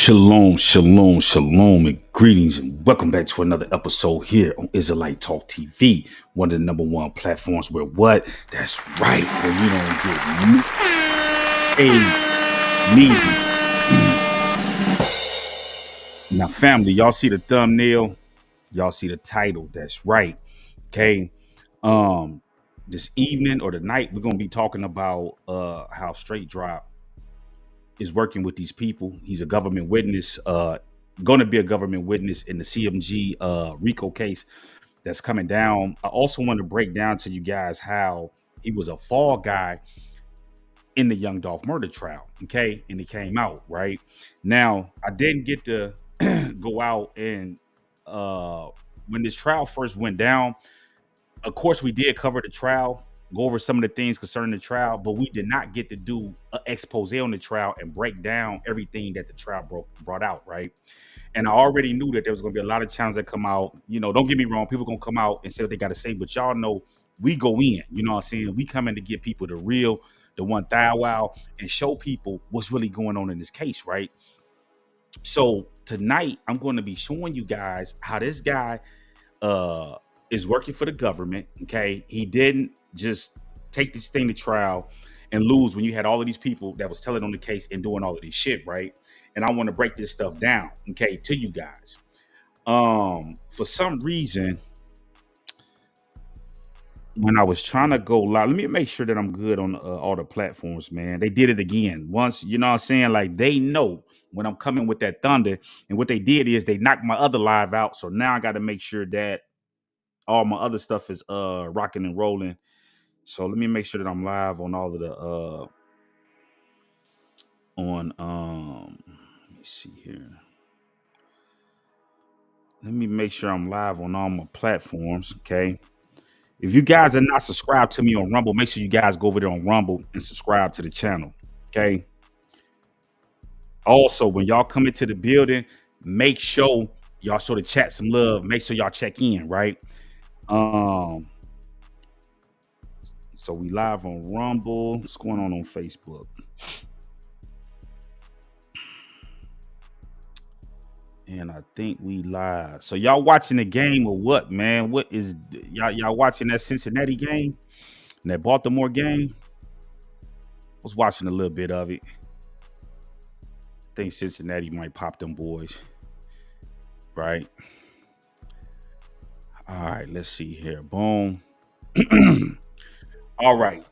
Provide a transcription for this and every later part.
Shalom, shalom, shalom, and greetings, and welcome back to another episode here on Israelite Talk TV, one of the number one platforms where what? That's right, when you don't get me. Now, family, y'all see the thumbnail, y'all see the title. That's right. Okay. This evening or tonight, we're gonna be talking about how Straight Drop is working with these people. He's a government witness, going to be a government witness in the CMG Rico case that's coming down. I also want to break down to you guys how he was a fall guy in the young Dolph murder trial. Okay. And he came out right now. I didn't get to go out and when this trial first went down, of course, we did cover the trial, go over some of the things concerning the trial, but we did not get to do an expose on the trial and break down everything that the trial brought out, right? And I already knew that there was going to be a lot of channels that come out. You know, don't get me wrong, people going to come out and say what they got to say, but y'all know we go in, you know what I'm saying? We come in to give people the real, the one thou wow, and show people what's really going on in this case, right? So tonight, I'm going to be showing you guys how this guy, is working for the government. Okay, he didn't just take this thing to trial and lose when you had all of these people that was telling on the case and doing all of this shit, right? And I want to break this stuff down, okay, to you guys. For some reason, when I was trying to go live, let me make sure that I'm good on all the platforms, man. They did it again once, you know what I'm saying? Like, they know when I'm coming with that thunder, and what they did is they knocked my other live out. So now I got to make sure that all my other stuff is rocking and rolling. So let me make sure that I'm live on all of the let me see here. Let me make sure I'm live on all my platforms. Okay. If you guys are not subscribed to me on Rumble, make sure you guys go over there on Rumble and subscribe to the channel. Okay. Also, when y'all come into the building, make sure y'all show the chat some love. Make sure y'all check in, right? So we live on Rumble. What's going on Facebook? And I think we live. So y'all watching the game or what, man? What is y'all watching that Cincinnati game? And that Baltimore game? I was watching a little bit of it. I think Cincinnati might pop them boys. Right. All right, let's see here. Boom. All right.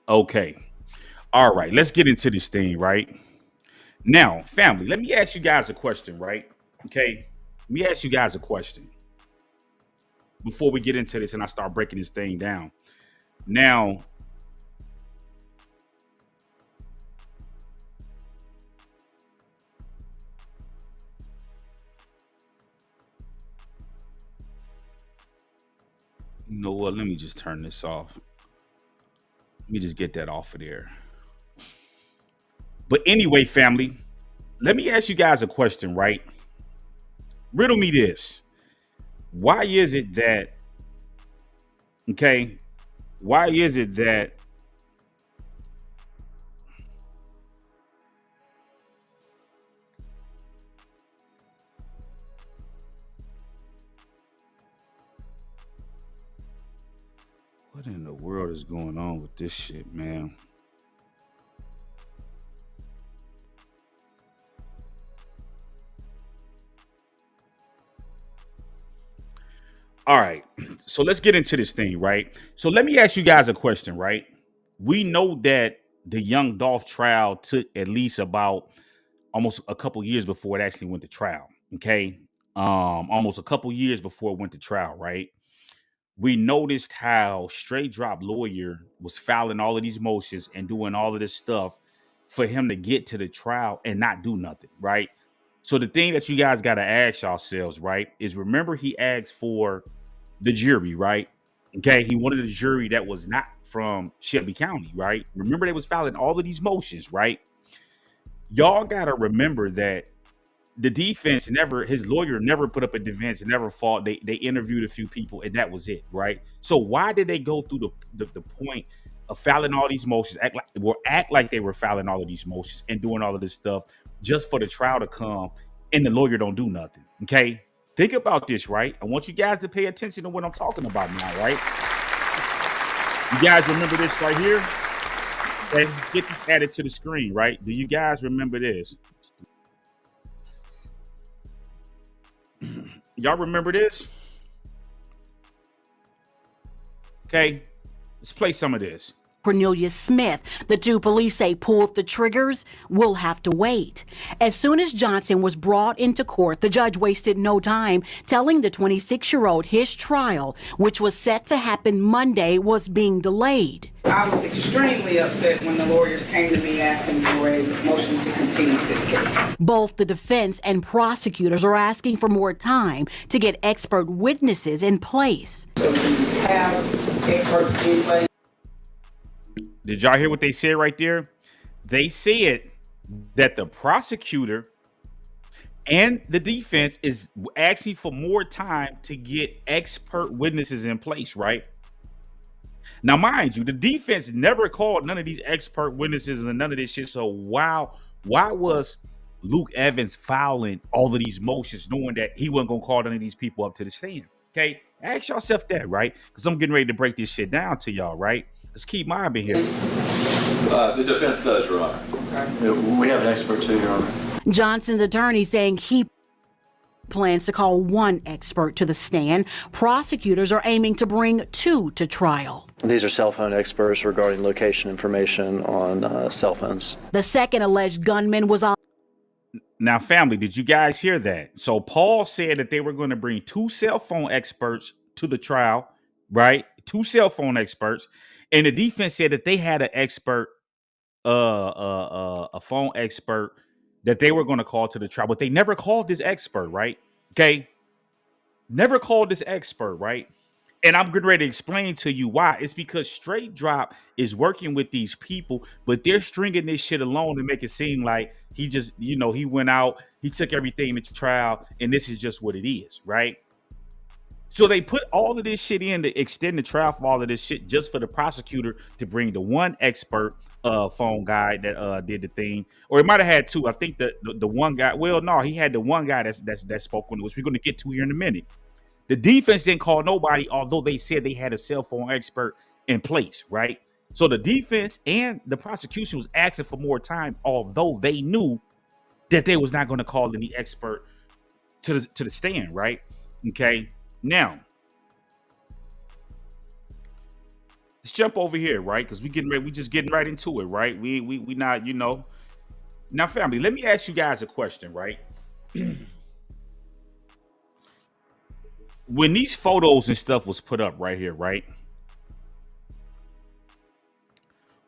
Okay. All right, let's get into this thing, right? Now, family, let me ask you guys a question, right? Okay. Let me ask you guys a question before we get into this and I start breaking this thing down. Now, you know what? Let me just turn this off. Let me just get that off of there. But anyway, family, let me ask you guys a question, right? Riddle me this. Why is it that, okay, why is it that what in the world is going on with this shit, man? All right. So let's get into this thing, right? So let me ask you guys a question, right? We know that the young Dolph trial took at least about almost a couple years before it actually went to trial. Okay. Almost a couple years before it went to trial, right? We noticed how Straight Drop lawyer was filing all of these motions and doing all of this stuff for him to get to the trial and not do nothing, right? So the thing that you guys got to ask yourselves, right, is remember he asked for the jury, right? Okay, he wanted a jury that was not from Shelby County, right? Remember they was filing all of these motions, right? Y'all got to remember that the defense never, his lawyer never put up a defense and never fought. They interviewed a few people and that was it, right? So why did they go through the point of filing all these motions, act like they were filing all of these motions and doing all of this stuff just for the trial to come, and the lawyer don't do nothing. Okay, think about this, right? I want you guys to pay attention to what I'm talking about now, right? You guys remember this right here? Okay, let's get this added to the screen, right? Do you guys remember this? Y'all remember this? Okay, let's play some of this. Cornelius Smith, the two police say pulled the triggers, will have to wait. As soon as Johnson was brought into court, the judge wasted no time telling the 26-year-old his trial, which was set to happen Monday, was being delayed. I was extremely upset when the lawyers came to me asking for a motion to continue this case. Both the defense and prosecutors are asking for more time to get expert witnesses in place. So we have experts in place. Did y'all hear what they said right there? They said that the prosecutor and the defense is asking for more time to get expert witnesses in place, right? Now, mind you, the defense never called none of these expert witnesses and none of this shit. So why was Luke Evans filing all of these motions knowing that he wasn't going to call none of these people up to the stand? Okay, ask yourself that, right? Because I'm getting ready to break this shit down to y'all, right? Let's keep mine in here. The defense does, Your Honor. Okay. We have an expert too, Your Honor. Johnson's attorney saying he plans to call one expert to the stand. Prosecutors are aiming to bring two to trial. These are cell phone experts regarding location information on cell phones. The second alleged gunman was on. Now, family, did you guys hear that? So Paul said that they were going to bring two cell phone experts to the trial, right? Two cell phone experts. And the defense said that they had an expert, a phone expert that they were going to call to the trial, but they never called this expert, right? Okay. Never called this expert, right? And I'm getting ready to explain to you why. It's because Straight Drop is working with these people, but they're stringing this shit along to make it seem like he just, he went out, he took everything to trial, and this is just what it is, right? So they put all of this shit in to extend the trial for all of this shit just for the prosecutor to bring the one expert phone guy that did the thing. Or it might have had two. I think the one guy, well, no, he had the one guy that spoke on it, which we're going to get to here in a minute. The defense didn't call nobody, although they said they had a cell phone expert in place, right? So the defense and the prosecution was asking for more time, although they knew that they was not going to call any expert to the stand, right? Okay. Now, let's jump over here, right? Because we just getting right into it, right? We not, Now, family, let me ask you guys a question, right? When these photos and stuff was put up right here, right?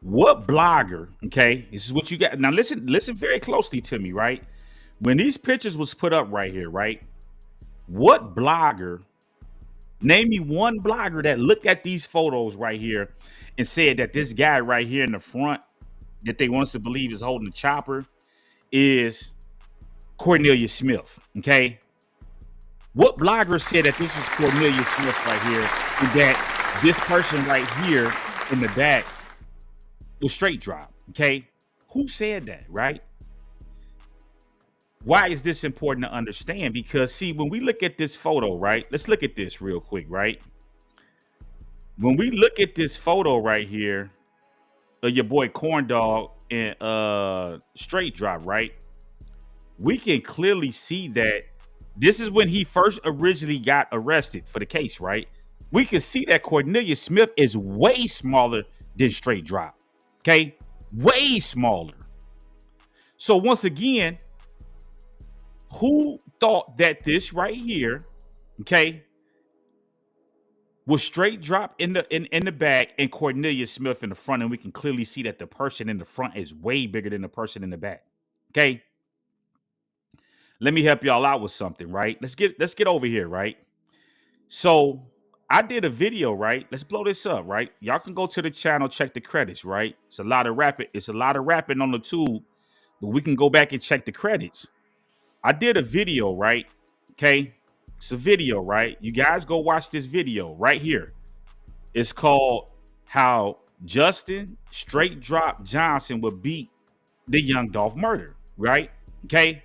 What blogger, okay? This is what you got. Now, listen very closely to me, right? When these pictures was put up right here, right? What blogger, name me one blogger that looked at these photos right here and said that this guy right here in the front that they want us to believe is holding the chopper is Cornelius Smith, okay? What blogger said that this was Cornelius Smith right here and that this person right here in the back was Straight Drop, okay? Who said that, right? Why is this important to understand? Because, see, when we look at this photo, right? Let's look at this real quick, right? When we look at this photo right here of your boy Corn Dog and Straight Drop, right? We can clearly see that this is when he first originally got arrested for the case, right? We can see that Cornelius Smith is way smaller than Straight Drop, okay? Way smaller. So once again, who thought that this right here, okay, was Straight Drop in the back and Cornelius Smith in the front, and we can clearly see that the person in the front is way bigger than the person in the back. Okay. Let me help y'all out with something, right? Let's get over here, right? So I did a video, right? Let's blow this up, right? Y'all can go to the channel, check the credits, right? It's a lot of rapping on the tube, but we can go back and check the credits. I did a video, right? Okay. It's a video, right? You guys go watch this video right here. It's called How Justin Straight Drop Johnson would beat the Young Dolph murder, right? Okay.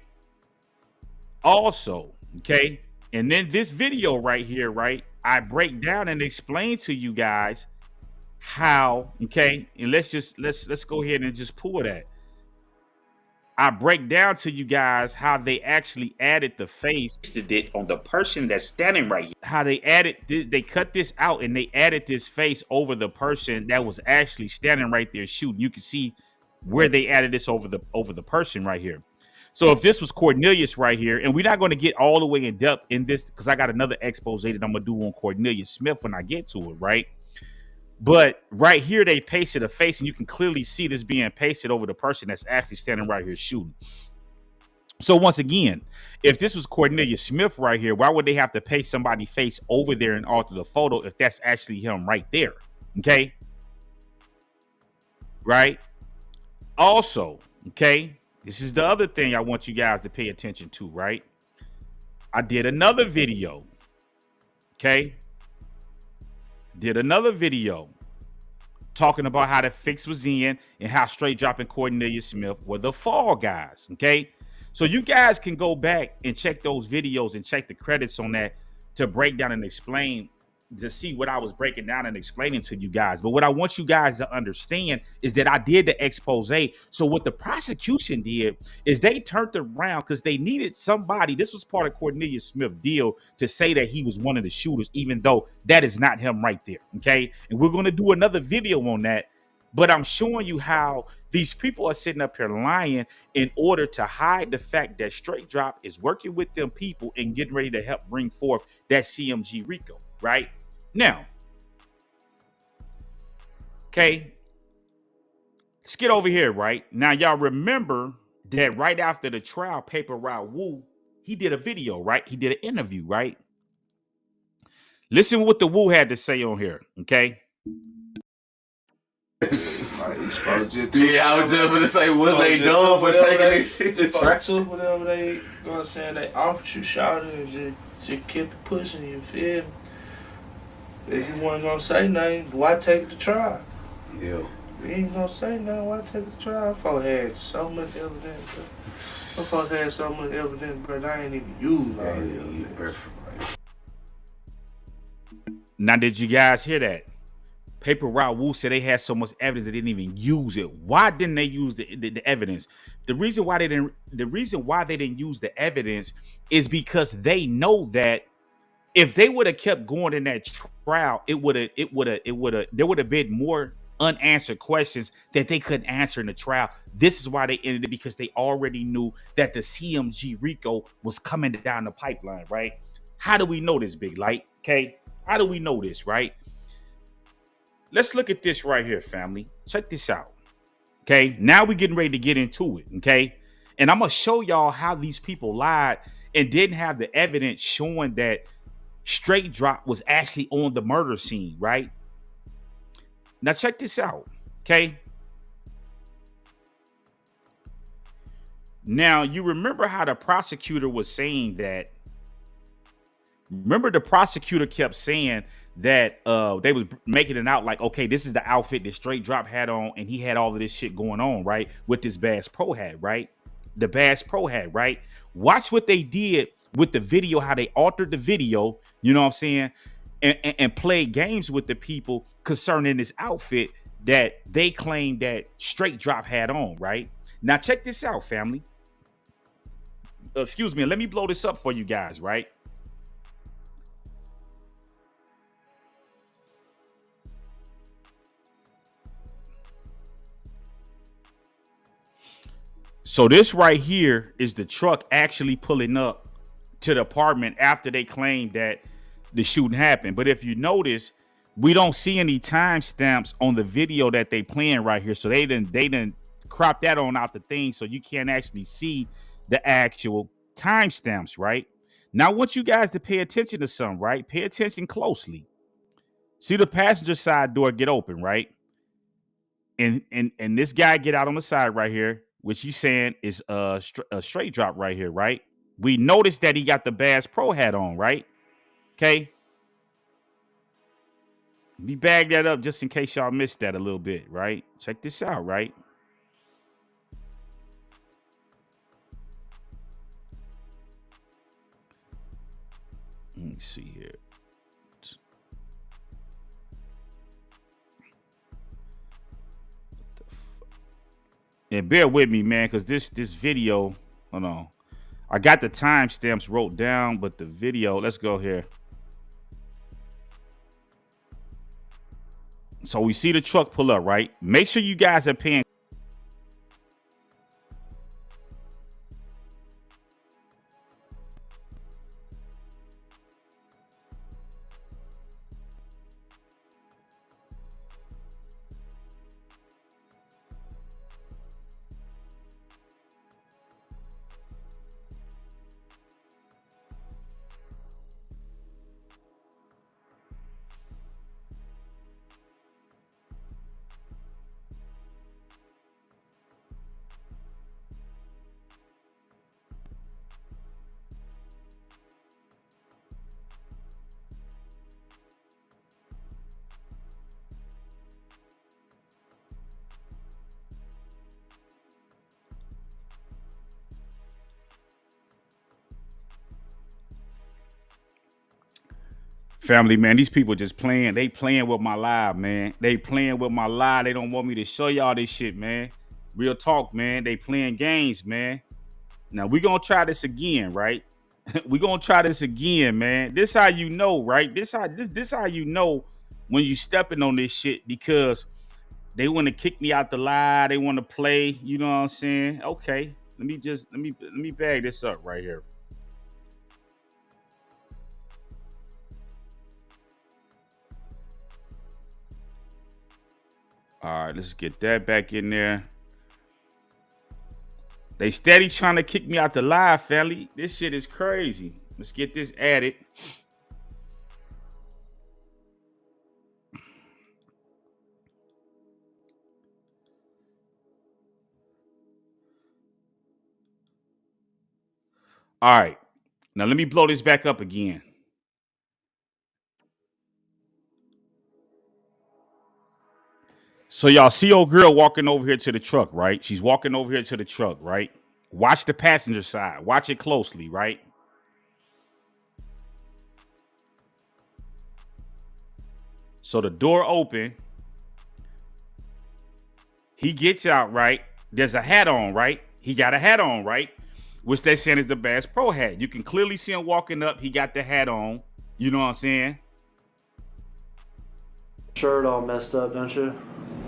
Also, okay, and then this video right here, right? I break down and explain to you guys how, okay, and let's go ahead and just pull that. I break down to you guys how they actually added the face on the person that's standing right here. How they added this, they cut this out and they added this face over the person that was actually standing right there shooting. You can see where they added this over the person right here. So if this was Cornelius right here, and we're not going to get all the way in depth in this because I got another expose that I'm gonna do on Cornelius Smith when I get to it, right? But right here, they pasted a face, and you can clearly see this being pasted over the person that's actually standing right here shooting. So once again, if this was Cornelius Smith right here, why would they have to paste somebody's face over there and alter the photo if that's actually him right there? Okay. Right. Also, okay, this is the other thing I want you guys to pay attention to, right? I did another video. Okay. Did another video talking about how the fix was in and how Straight Drop and Cornelius Smith were the fall guys. Okay. So you guys can go back and check those videos and check the credits on that to break down and explain, to see what I was breaking down and explaining to you guys. But what I want you guys to understand is that I did the expose. So what the prosecution did is they turned around because they needed somebody. This was part of Cornelius Smith's deal to say that he was one of the shooters, even though that is not him right there. Okay. And we're going to do another video on that. But I'm showing you how these people are sitting up here lying in order to hide the fact that Straight Drop is working with them people and getting ready to help bring forth that CMG Rico, right? Now, okay, let's get over here, right? Now, y'all remember that right after the trial, Paper Route Wu, he did a video, right? He did an interview, right? Listen to what the Wu had to say on here, okay? Yeah, I was just gonna say, what they doing for taking this shit to Fuck track? took whatever they, you know what I'm saying, they offered you, shouted, and just kept it pushing, you feel me? If you wasn't gonna say nothing, why take the trial? Yeah. You ain't gonna say nothing, why take the trial? Folks had so much evidence, bro. Some folks had so much evidence, bro, I ain't even used all the evidence. Now, did you guys hear that? Paper Route Wu said they had so much evidence they didn't even use it. Why didn't they use the evidence? The reason why they didn't use the evidence is because they know that if they would have kept going in that trial, there would have been more unanswered questions that they couldn't answer in the trial. This is why they ended it, because they already knew that the CMG Rico was coming down the pipeline, right? How do we know this, Big Light? Okay, how do we know this, right? Let's look at this right here, family. Check this out. Okay, now we're getting ready to get into it. Okay, and I'm gonna show y'all how these people lied and didn't have the evidence showing that Straight Drop was actually on the murder scene, right? Now check this out. Okay, now you remember how the prosecutor was saying that. Remember, the prosecutor kept saying that they was making it out like, okay, this is the outfit that Straight Drop had on, and he had all of this shit going on, right? With this Bass Pro hat, right? The Bass Pro hat, right? Watch what they did with the video, how they altered the video, you know what I'm saying? And played games with the people concerning this outfit that they claimed that Straight Drop had on, right? Now check this out, family. Excuse me, let me blow this up for you guys, right? So this right here is the truck actually pulling up to the apartment after they claimed that the shooting happened. But if you notice, we don't see any timestamps on the video that they playing right here. So they didn't crop that on out the thing, so you can't actually see the actual timestamps, right? Now I want you guys to pay attention to something, right? Pay attention closely. See the passenger side door get open, right? And this guy get out on the side right here, which he's saying is a Straight Drop right here, right? We noticed that he got the Bass Pro hat on, right? Okay. Let me bag that up just in case y'all missed that a little bit, right? Check this out, right? Let me see here. And bear with me, man, because this video, hold on. I got the timestamps wrote down, but the video, let's go here. So we see the truck pull up, right? Make sure you guys are paying. Family, man, these people just playing. They playing with my live, man. They playing with my live. They don't want me to show y'all this shit, man. Real talk, man. They playing games, man. Now we gonna try this again, right? We gonna try this again, man. This how you know, right? This how you know when you stepping on this shit, because they want to kick me out the live. They want to play. You know what I'm saying? Okay, let me bag this up right here. All right, let's get that back in there. They steady trying to kick me out the live, family. This shit is crazy. Let's get this added. All right, now let me blow this back up again. So y'all see old girl walking over here to the truck, right? She's walking over here to the truck, right? Watch the passenger side. Watch it closely, right? So the door open. He gets out, right? There's a hat on, right? He got a hat on, right? Which they saying is the Bass Pro hat. You can clearly see him walking up. He got the hat on. You know what I'm saying? Shirt all messed up, don't you?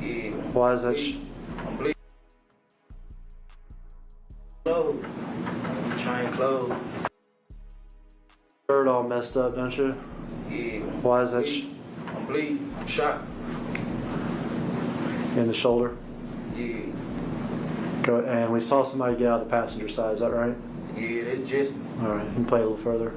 Yeah. Why is that? I'm bleeding. Clothes. Trying clothes. Shirt all messed up, don't you? Yeah. Why is that? I'm bleeding. I'm shot. In the shoulder. Yeah. Go. And we saw somebody get out of the passenger side. Is that right? Yeah, that's just. All right. You can play a little further.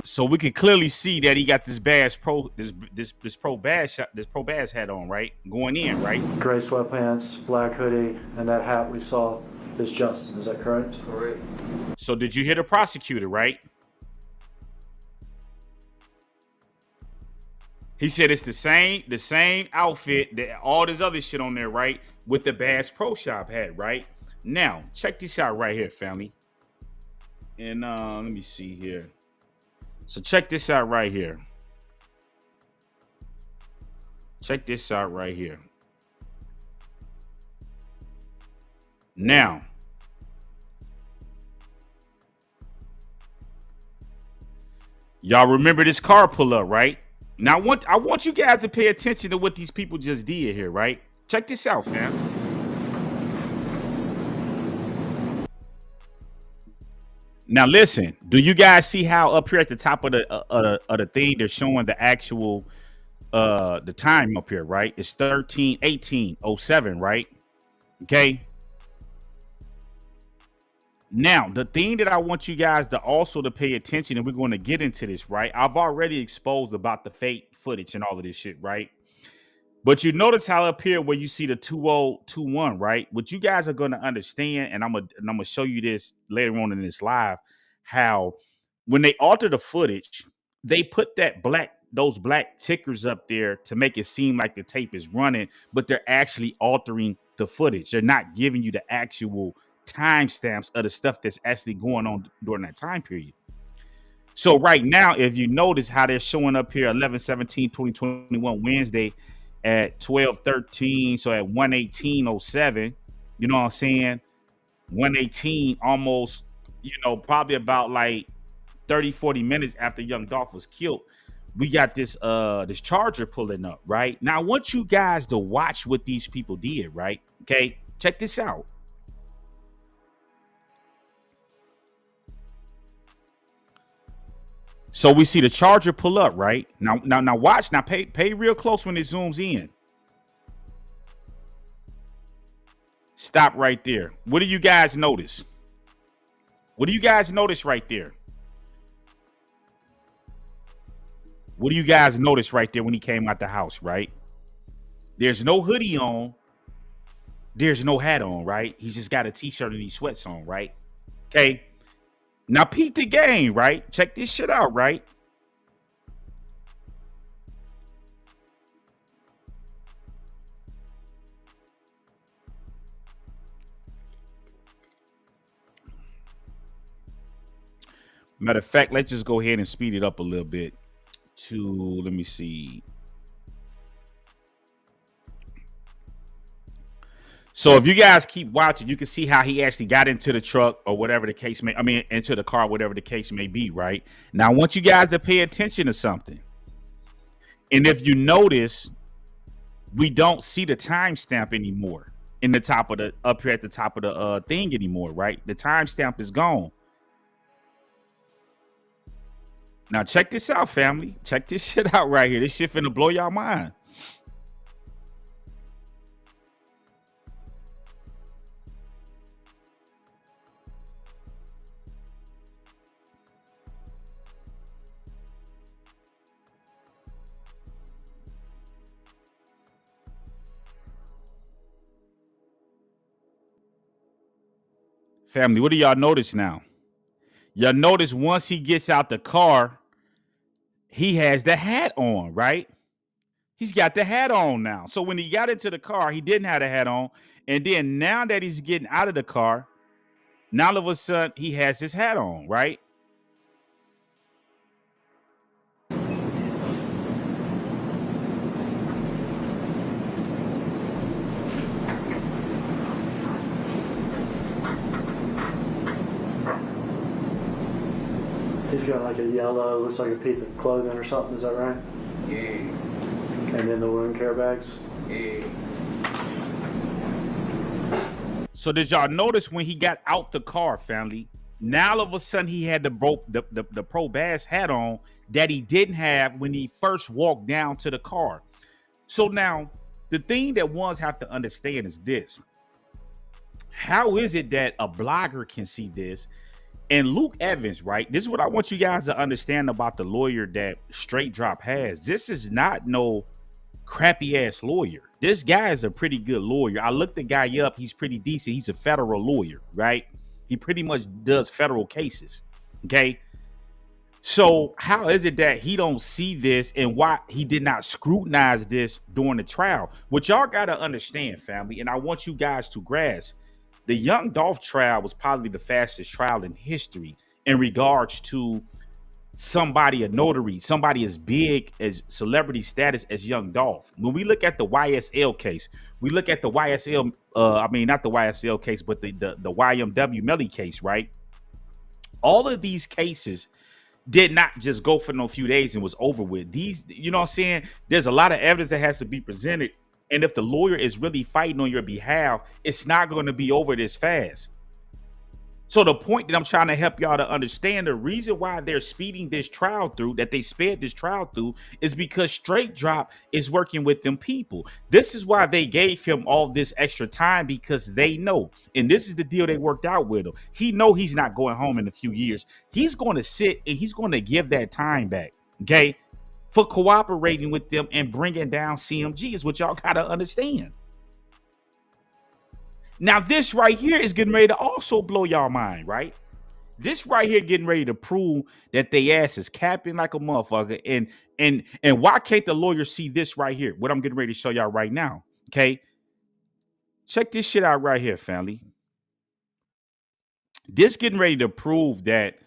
So we can clearly see that he got this Bass Pro, this Pro Bass hat on, right? Going in, right? Gray sweatpants, black hoodie, and that hat we saw is Justin. Is that correct? Correct. So did you hear the prosecutor, right? He said it's the same outfit that all this other shit on there, right? With the Bass Pro Shop hat, right? Now, check this out right here, family. And let me see here. So check this out right here. Check this out right here. Now, y'all remember this car pull up, right? Now I want you guys to pay attention to what these people just did here, right? Check this out, fam. Now listen, do you guys see how up here at the top of the thing they're showing the actual the time up here, right? It's 13/18/07, right? Okay. Now, the thing that I want you guys to also to pay attention, and we're going to get into this, right? I've already exposed about the fake footage and all of this shit, right? But you notice how up here where you see the 2021, right? What you guys are going to understand, and I'm gonna show you this later on in this live, how when they alter the footage, they put those black tickers up there to make it seem like the tape is running, but they're actually altering the footage. They're not giving you the actual timestamps of the stuff that's actually going on during that time period. So right now, if you notice how they're showing up here 11/17/2021 Wednesday at 12:13, so at 1:18:07, you know what I'm saying? 1:18, almost, probably about like 30-40 minutes after young Dolph was killed, we got this charger pulling up. Right now, I want you guys to watch what these people did. Right, okay, check this out. So we see the charger pull up. Right now watch. Now pay real close when it zooms in. Stop right there. What do you guys notice? What do you guys notice right there? What do you guys notice right there when he came out the house, right? There's no hoodie on. There's no hat on, right? He's just got a t-shirt and he sweats on, right? Okay. Now peep the game, right? Check this shit out, right? Matter of fact, let's just go ahead and speed it up a little bit to, let me see. So if you guys keep watching, you can see how he actually got into the truck or whatever the case into the car, whatever the case may be, right? Now I want you guys to pay attention to something. And if you notice, we don't see the timestamp anymore in the top of up here at the top of the thing anymore, right? The timestamp is gone. Now check this out, family. Check this shit out right here. This shit finna blow y'all mind. Family, what do y'all notice now? Y'all notice once he gets out the car, he has the hat on, right? He's got the hat on now. So when he got into the car, he didn't have the hat on. And then now that he's getting out of the car, now all of a sudden he has his hat on, right? He's got like a yellow, looks like a piece of clothing or something, is that right? Yeah. And then the wound care bags? Yeah. So did y'all notice when he got out the car, family? Now all of a sudden he had the Pro Bass hat on that he didn't have when he first walked down to the car. So now the thing that ones have to understand is this. How is it that a blogger can see this? And Luke Evans, right? This is what I want you guys to understand about the lawyer that Straight Drop has. This is not no crappy ass lawyer. This guy is a pretty good lawyer. I looked the guy up. He's pretty decent. He's a federal lawyer, right? He pretty much does federal cases. Okay. So how is it that he don't see this and why he did not scrutinize this during the trial? What y'all got to understand, family, and I want you guys to grasp, the young Dolph trial was probably the fastest trial in history in regards to somebody, a notary, somebody as big as celebrity status as young Dolph. When we look at the YSL case, we look at the YSL, not the YSL case, but the YMW Melly case, right? All of these cases did not just go for no few days and was over with. These, you know what I'm saying? There's a lot of evidence that has to be presented. And if the lawyer is really fighting on your behalf, it's not going to be over this fast. So the point that I'm trying to help y'all to understand, the reason why they're speeding this trial through, that they sped this trial through, is because Straight Drop is working with them people. This is why they gave him all this extra time, because they know, and this is the deal they worked out with him. He know he's not going home in a few years. He's going to sit and he's going to give that time back, okay? for cooperating with them and bringing down CMG is what y'all gotta understand. Now, this right here is getting ready to also blow y'all mind, right? This right here getting ready to prove that they ass is capping like a motherfucker. And why can't the lawyer see this right here? What I'm getting ready to show y'all right now. Okay. Check this shit out right here, family. This getting ready to prove that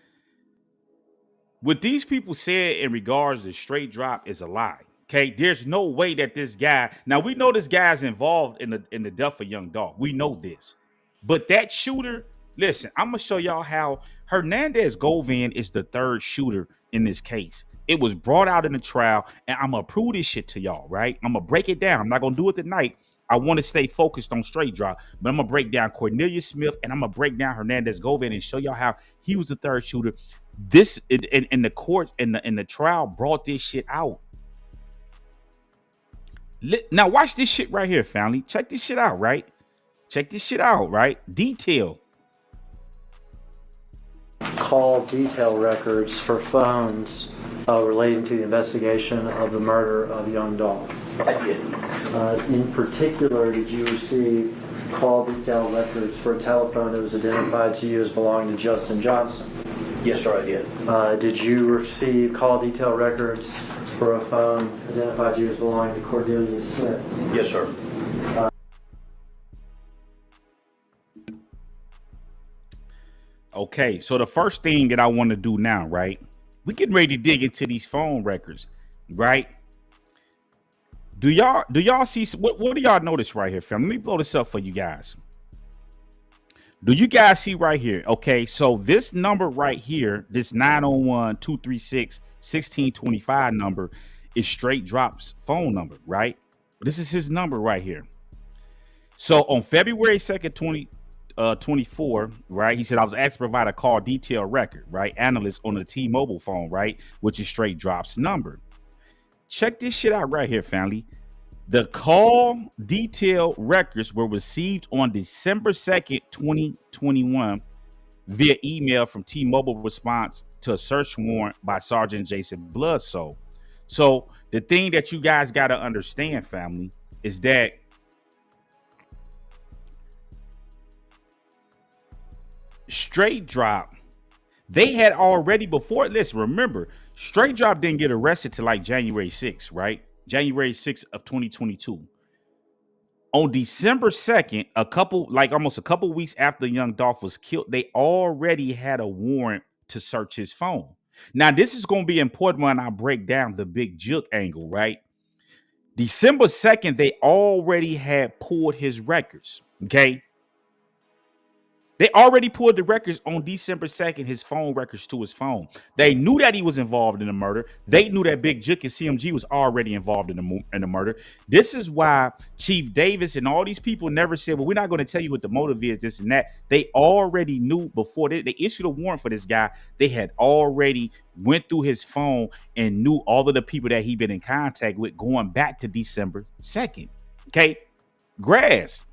what these people said in regards to straight drop is a lie. Okay, there's no way that this guy. Now we know this guy's involved in the death of young Dolph. We know this, but that shooter. Listen, I'm gonna show y'all how Hernandez Govan is the third shooter in this case. It was brought out in the trial, and I'm gonna prove this shit to y'all. Right? I'm gonna break it down. I'm not gonna do it tonight. I want to stay focused on straight drop, but I'm gonna break down Cornelius Smith and I'm gonna break down Hernandez Govan and show y'all how he was the third shooter. This in the court in the trial brought this shit out. Now watch this shit right here, family. Check this shit out, right? Check this shit out, right? Detail. Call detail records for phones relating to the investigation of the murder of young Dolph. I did. In particular, did you receive call detail records for a telephone that was identified to you as belonging to Justin Johnson? Yes, sir, I did. Did you receive call detail records for a phone identified to you as belonging to Cornelius Smith? Yes, sir. Okay, so the first thing that I want to do now, right? We getting ready to dig into these phone records, right? Do y'all see what do y'all notice right here, fam? Let me blow this up for you guys. Do you guys see right here? Okay, so this number right here, this 901-236-1625 number is Straight Drop's phone number, right? This is his number right here. So on February 2nd, 2024, right? He said, I was asked to provide a call detail record, right? Analyst on the T-Mobile phone, right? Which is Straight Drop's number. Check this shit out right here, family. The call detail records were received on December 2nd, 2021 via email from T-Mobile response to a search warrant by Sergeant Jason Bloodsoe. So the thing that you guys got to understand, family, is that Straight Drop, they had already before this. Remember, Straight Drop didn't get arrested till like January 6th, right? January 6th of 2022. On December 2nd, almost a couple weeks after young Dolph was killed, they already had a warrant to search his phone. Now, this is going to be important when I break down the big juke angle, right? December 2nd, they already had pulled his records, okay? They already pulled the records on December 2nd, his phone records to his phone. They knew that he was involved in the murder. They knew that Big Juke and CMG was already involved in the murder. This is why Chief Davis and all these people never said, well, we're not going to tell you what the motive is, this and that. They already knew before they issued a warrant for this guy. They had already went through his phone and knew all of the people that he'd been in contact with going back to December 2nd. Okay? Grass.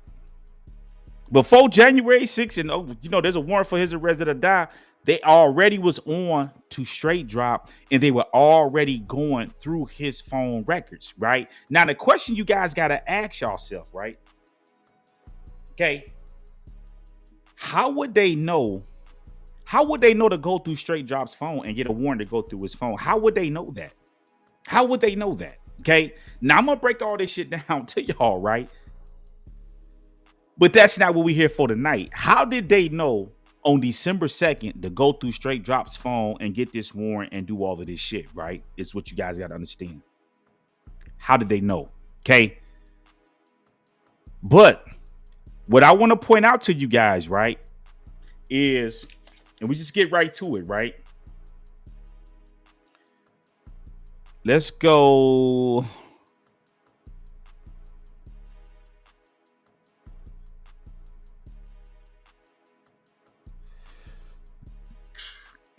Before January 6th, and there's a warrant for his arrest or die, they already was on to Straight Drop, and they were already going through his phone records, right? Now, the question you guys got to ask yourself, right? Okay. How would they know to go through Straight Drop's phone and get a warrant to go through his phone? How would they know that? How would they know that? Okay. Now, I'm going to break all this shit down to y'all, right? But that's not what we're here for tonight. How did they know on December 2nd to go through Straight Drop's phone and get this warrant and do all of this shit, right? It's what you guys got to understand. How did they know? Okay. But what I want to point out to you guys, right, is, and we just get right to it, right? Let's go.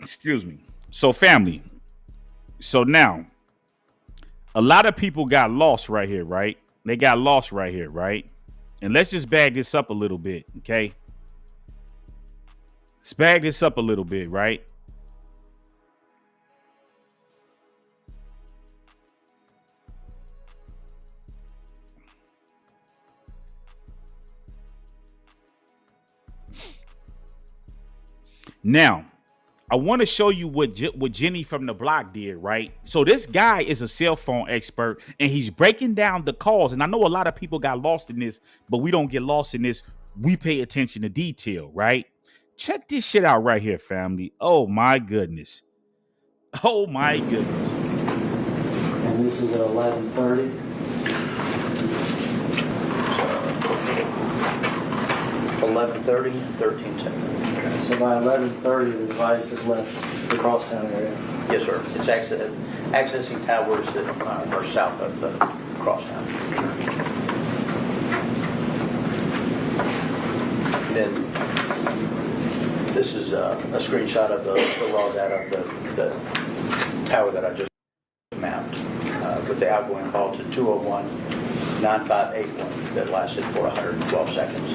Excuse me. So family. So now a lot of people got lost right here, right? They got lost right here, right? And let's just bag this up a little bit, okay? Let's bag this up a little bit, right? Now, I want to show you what Jenny from the block did, right? So this guy is a cell phone expert, and he's breaking down the calls. And I know a lot of people got lost in this, but we don't get lost in this. We pay attention to detail, right? Check this shit out right here, family. Oh my goodness. Oh my goodness. And this is at 11:30. 11:30, 13 seconds. Okay, so by 11:30, the device has left the crosstown area. Yes, sir. It's accessing towers that are south of the crosstown. Then this is a screenshot of the raw data of the tower that I just mapped with the outgoing call to 201-9581 that lasted for 112 seconds.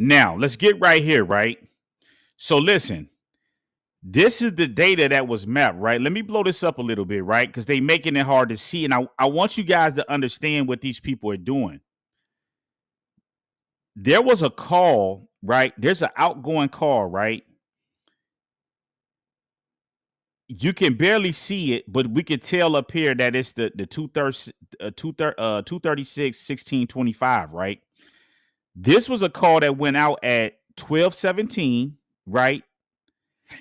Now, let's get right here, right? So listen, this is the data that was mapped, right? Let me blow this up a little bit, right? Because they making it hard to see. And I want you guys to understand what these people are doing. There was a call, right? There's an outgoing call, right? You can barely see it, but we can tell up here that it's the 236-1625, right? This was a call that went out at 12:17, right?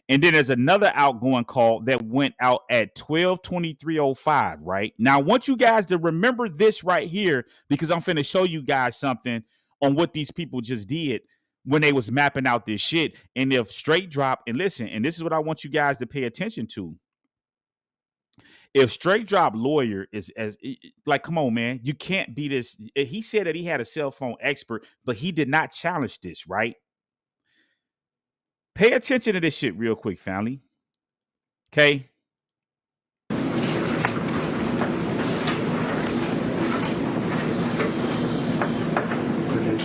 And then there's another outgoing call that went out at 12:23:05, right? Now, I want you guys to remember this right here because I'm finna show you guys something on what these people just did when they was mapping out this shit. And if straight drop, and listen, and this is what I want you guys to pay attention to. If straight drop lawyer is as like, come on, man, you can't be this. He said that he had a cell phone expert, but he did not challenge this, right? Pay attention to this shit real quick, family. Okay. Okay,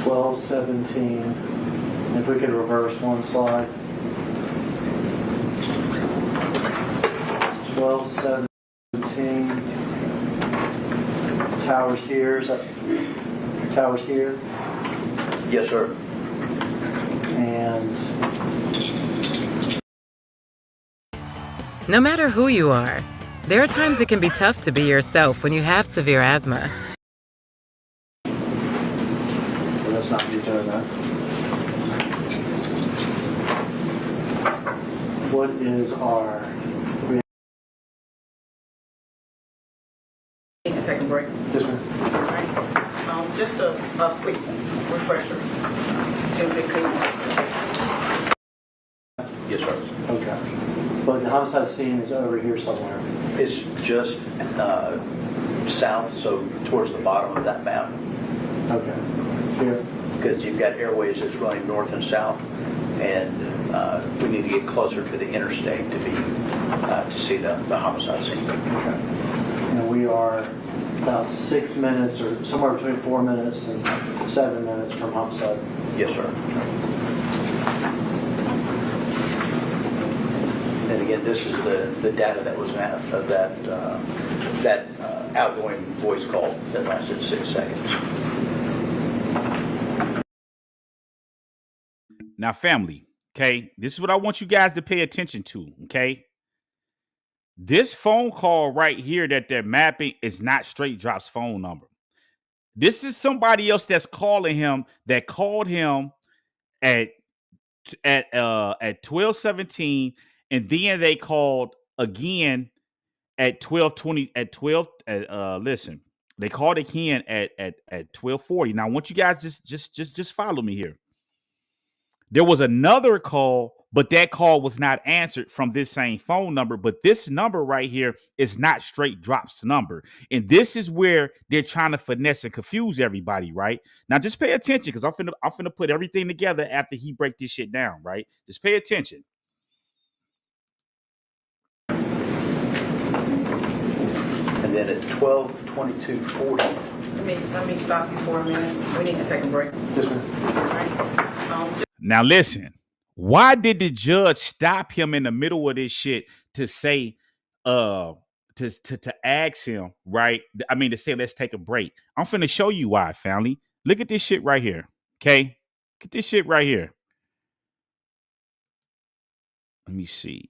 12:17. If we could reverse one slide. 12:17. Towers here. Is that towers here? Yes, sir. And No matter who you are, there are times it can be tough to be yourself when you have severe asthma. well, that's not you doing that. What is our Need to take a break. this one? All right. Just a quick refresher. 10-15. Yes, sir. Okay. But the homicide scene is over here somewhere. It's just south, so towards the bottom of that map. Okay. Here. Because you've got airways that's running north and south, and we need to get closer to the interstate to see the homicide scene. Okay. And we are about 6 minutes or somewhere between 4 minutes and 7 minutes from homicide. Yes, sir. And again, this is the data that was mapped of that outgoing voice call that lasted 6 seconds. Now, family, okay, this is what I want you guys to pay attention to, okay? This phone call right here that they're mapping is not Straight Drop's phone number. This is somebody else that's calling him that called him at 12:17, and then they called again at 12:20 listen, they called again at 12:40. Now I want you guys just follow me here. There was another call, but that call was not answered from this same phone number. But this number right here is not Straight Drop's number. And this is where they're trying to finesse and confuse everybody, right? Now just pay attention, because I'm finna put everything together after he break this shit down, right? Just pay attention. And then at 12:22:40. Let me stop you for a minute. We need to take a break. This one. All right. Now listen, why did the judge stop him in the middle of this shit to say, to ask him, right? I mean, to say, let's take a break. I'm finna show you why, family. Look at this shit right here. Okay. Get this shit right here. Let me see.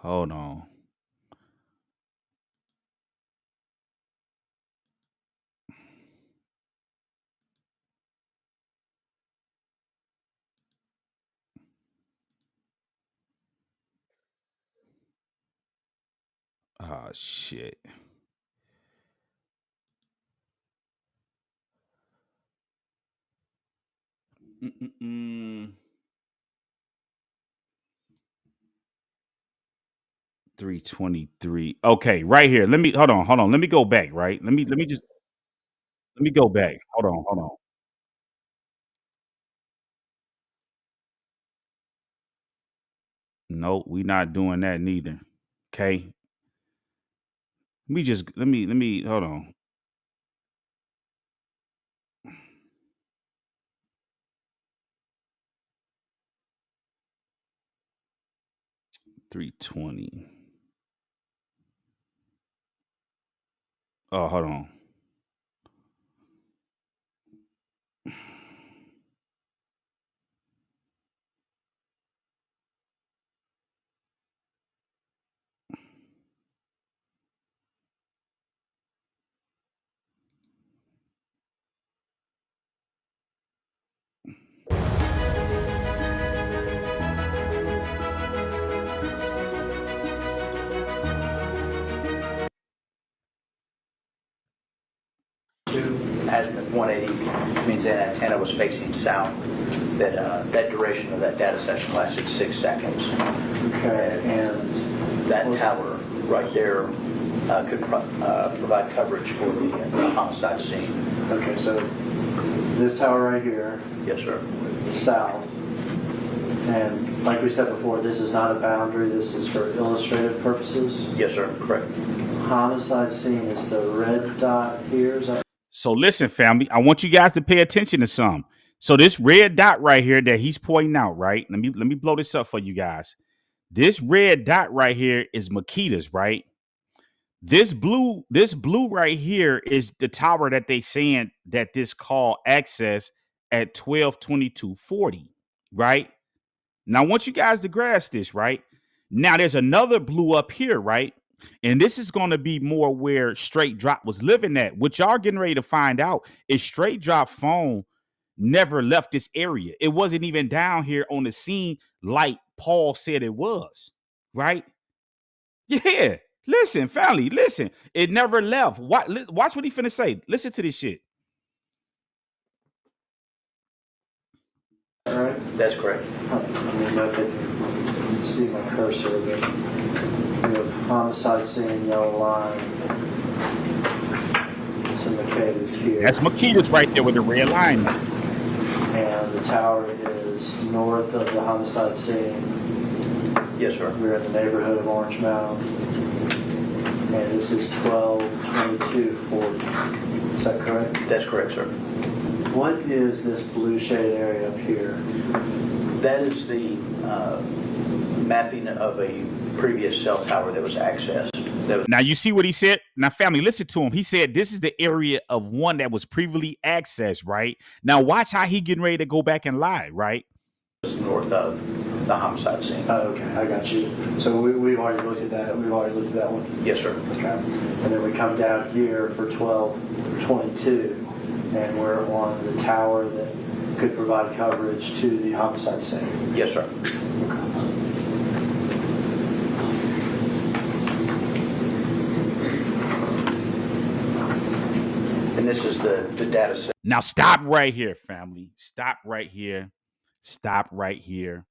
Hold on. Oh shit. Mm-mm-mm. 323. Okay, right here. Let me hold on. Let me go back, right? Let me go back. Hold on. No, we not doing that neither. Okay. Let me hold on. 320. Oh, hold on. Azimuth 180 means that antenna was facing south. That duration of that data session lasted 6 seconds. Okay, and That tower right there could provide coverage for the homicide scene. okay, so this tower right here, Yes, sir. south, and like we said before, this is not a boundary, this is for illustrative purposes. Yes, sir. Correct. Homicide scene is the red dot here, is that? So listen, family, I want you guys to pay attention to some. So this red dot right here that he's pointing out, right? Let me blow this up for you guys. This red dot right here is Makita's, right? This blue right here is the tower that they saying that this call access at 12/22/40, right? Now I want you guys to grasp this, right? Now there's another blue up here, right? And this is going to be more where Straight Drop was living at. What y'all getting ready to find out is Straight Drop phone never left this area. It wasn't even down here on the scene like Paul said it was, right? Yeah. Listen, family, listen. It never left. Watch what he finna say. Listen to this shit. All right. That's correct. I mean, if you can see my cursor, but we have homicide scene, yellow line. So Makeda's here. That's Makita's right there with the red line. And the tower is north of the homicide scene. Yes, sir. We're in the neighborhood of Orange Mound. And this is 12/22/40. Is that correct? That's correct, sir. What is this blue shaded area up here? That is the mapping of a previous cell tower that was accessed. Now you see what he said? Now, family, listen to him. He said this is the area of one that was previously accessed, right? Now watch how he getting ready to go back and lie, right? North of the homicide scene. Oh, okay, I got you. So we've already looked at that. We've already looked at that one. Yes, sir. Okay. And then we come down here for 12/22, and we're on the tower that could provide coverage to the homicide scene. Yes, sir. And this is the data set. Now stop right here, family. Stop right here. Stop right here.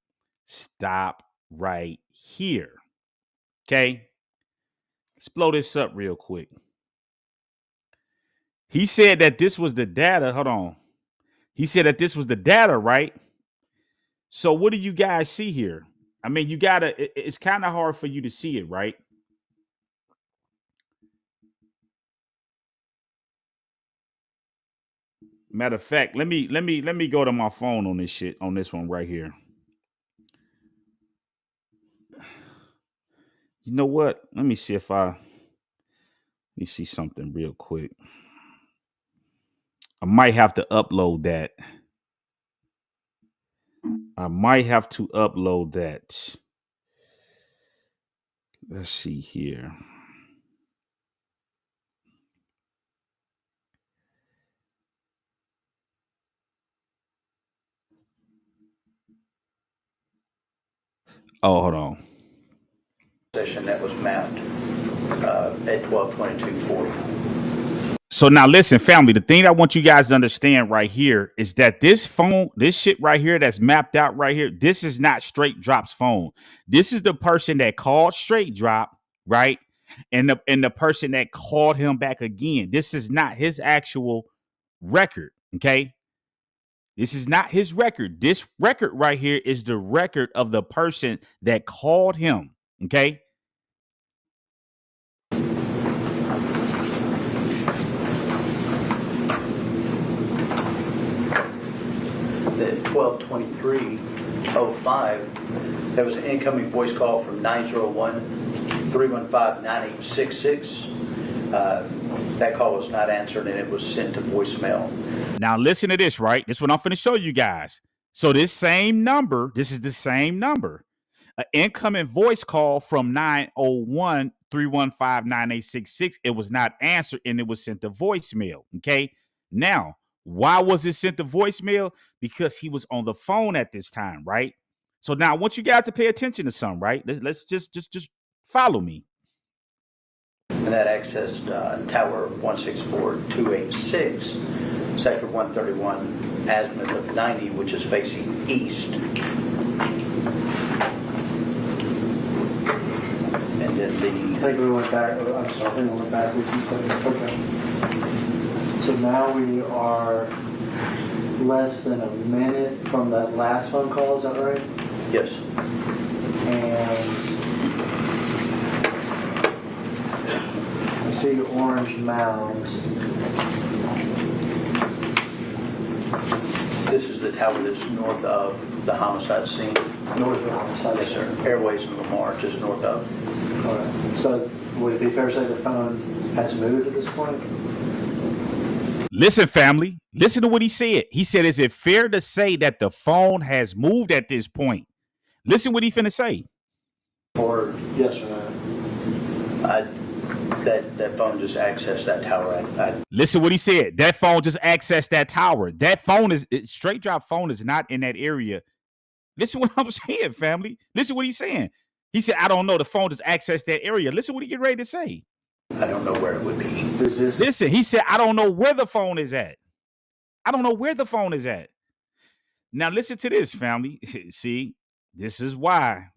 Stop right here. Okay? Let's blow this up real quick. He said that this was the data. Hold on. He said that this was the data, right? So what do you guys see here? I mean, it's kind of hard for you to see it, right? Matter of fact, let me go to my phone on this shit on this one right here. You know what? Let me see something real quick. I might have to upload that. Let's see here. Oh, hold on. Session that was mapped at 12/22/40. So now listen, family, the thing I want you guys to understand right here is that this phone, this shit right here that's mapped out right here, this is not Straight Dropp's phone. This is the person that called Straight Drop, right? And the person that called him back again. This is not his actual record, okay? This is not his record. This record right here is the record of the person that called him, okay? At 12/23/05, there was an incoming voice call from 901-315-9866. That call was not answered and it was sent to voicemail. Now listen to this, right? This is what I'm going to show you guys. So this is the same number. An incoming voice call from 901-315-9866. It was not answered and it was sent to voicemail, okay? Now, why was it sent to voicemail? Because he was on the phone at this time, right? So now I want you guys to pay attention to something, right? Let's just follow me. And that accessed Tower 164286, Sector 131, azimuth of 90, which is facing east. And then I think we went back. I'm sorry, I think we went backwards. You said okay. So now we are less than a minute from that last phone call. Is that right? yes. And I see orange mound. This is the tower that's north of the homicide scene. North of the homicide. Yes, sir. Airways and Lamar, just north of. All right. So would it be fair to say the phone has moved at this point? Listen, family, listen to what he said. He said, is it fair to say that the phone has moved at this point? Listen what he finna say. Or yes or no? That phone just accessed that tower. Listen what he said. That phone just accessed that tower. That phone Straight Drop phone is not in that area. Listen what I'm saying, family. Listen what he's saying. He said, I don't know. The phone just accessed that area. Listen what he get ready to say. I don't know where it would be. Listen, he said, I don't know where the phone is at. I don't know where the phone is at. Now listen to this, family. See, this is why.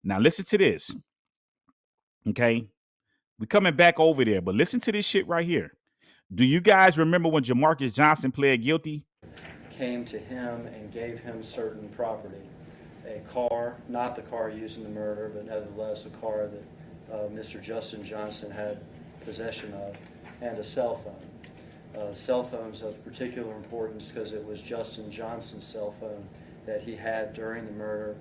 Now listen to this. Okay. We're coming back over there, but listen to this shit right here. Do you guys remember when Jamarcus Johnson pled guilty? Came to him and gave him certain property, a car, not the car used in the murder, but nevertheless a car that Mr. Justin Johnson had possession of, and a cell phone. Cell phones of particular importance because it was Justin Johnson's cell phone that he had during the murder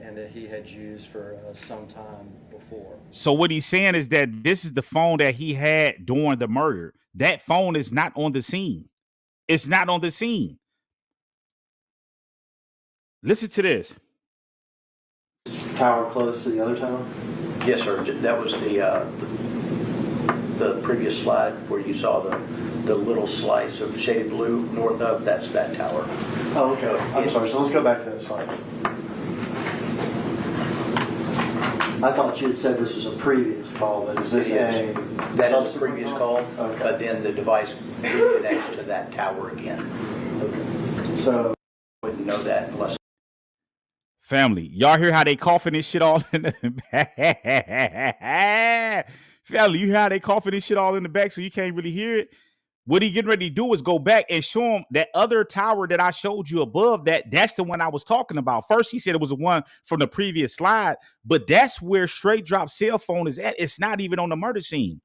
and that he had used for some time before. So what he's saying is that this is the phone that he had during the murder. That phone is not on the scene. It's not on the scene. Listen to this. Tower close to the other tower? Yes, sir. That was the previous slide where you saw the little slice of shaded blue north of. That's that tower. Oh, okay. I'm sorry. So let's go back to that slide. I thought you had said this was a previous call, but is this that is a previous call? Okay. But then the device reconnects to that tower again. Okay. So Wouldn't know that unless. Family, y'all hear how they coughing this shit all in the family, you hear how they coughing this shit all in the back so you can't really hear it? What he getting ready to do is go back and show him that other tower that I showed you above that's the one I was talking about. First, he said it was the one from the previous slide, but that's where Straight Drop cell phone is at. It's not even on the murder scene.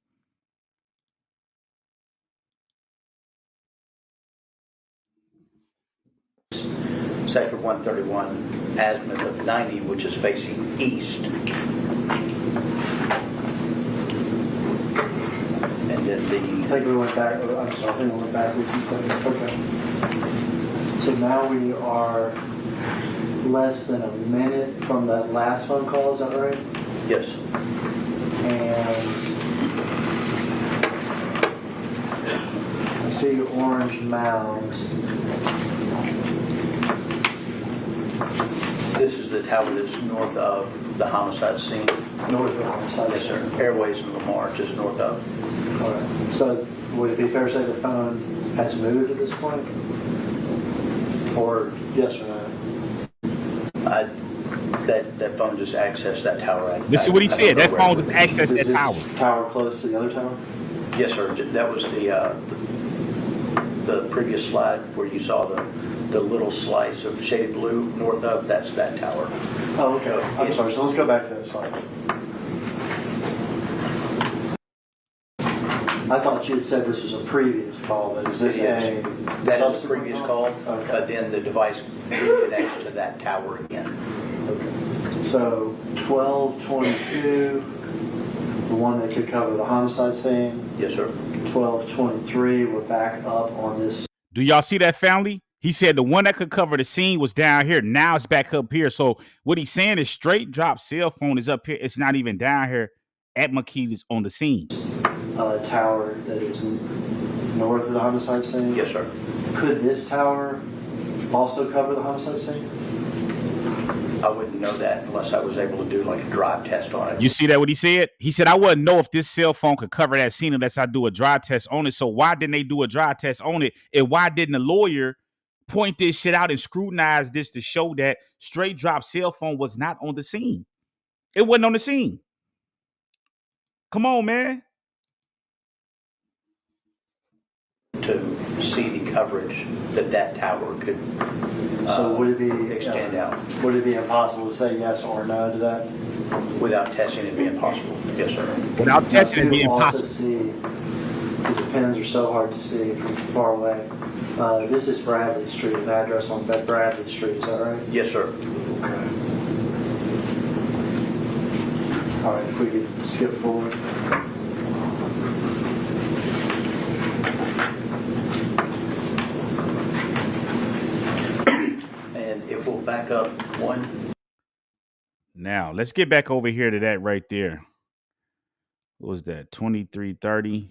Sector 131, azimuth of 90, which is facing east. And then I think we went back, I'm sorry, I think we went backwards a second. Okay. So now we are less than a minute from that last phone call, is that right? yes, And I see orange mound. this is the tower that's north of the homicide scene. North of the homicide Yes, sir. scene. Airways and Lamar, just north of. All right. So would it be fair to say the phone has moved at this point? Or yes or no? That phone just accessed that tower. Listen what he said. That phone just Is accessed that this tower. tower close to the other tower? Yes, sir. That was the previous slide where you saw the little slice of shaded blue north of. That's that tower. Oh, okay. I'm sorry. So let's go back to that slide. I thought you had said this was a previous call, but is this a That is a subsequent previous call, Okay. but then the device reconnects to that tower again. Okay. So 1222, the one that could cover the homicide scene. Yes, sir. 1223, we're back up on this. Do y'all see that, family? He said the one that could cover the scene was down here. Now it's back up here. So what he's saying is straight drop cell phone is up here. It's not even down here at McKee's on the scene. Tower that is north of the homicide scene. Yes, sir. Could this tower also cover the homicide scene? I wouldn't know that unless I was able to do like a drive test on it. You see that what he said? He said, I wouldn't know if this cell phone could cover that scene unless I do a drive test on it. So why didn't they do a drive test on it? And why didn't the lawyer point this shit out and scrutinize this to show that straight drop cell phone was not on the scene? It wasn't on the scene. Come on, man. To see the coverage that tower could So would it be extend out. Would it be impossible to say yes or no to that? Without testing, it'd be impossible. Yes, sir. Without testing, it'd be People also impossible. see, because the pins are so hard to see from far away. This is Bradley Street, an address on Bradley Street, is that right? Yes, sir. Okay. All right, if we could skip forward. And if we'll back up one. Now, let's get back over here to that right there. What was that? 2330.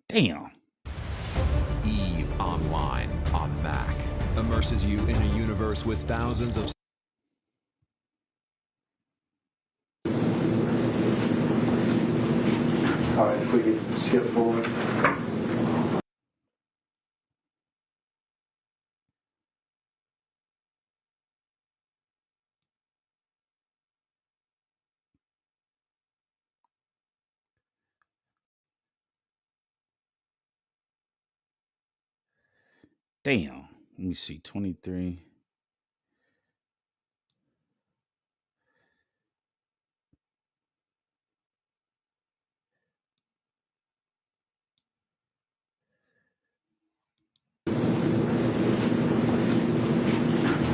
Damn. Eve Online on Mac immerses you in a universe with thousands of All right, if we could skip forward. Damn. Let me see. 23.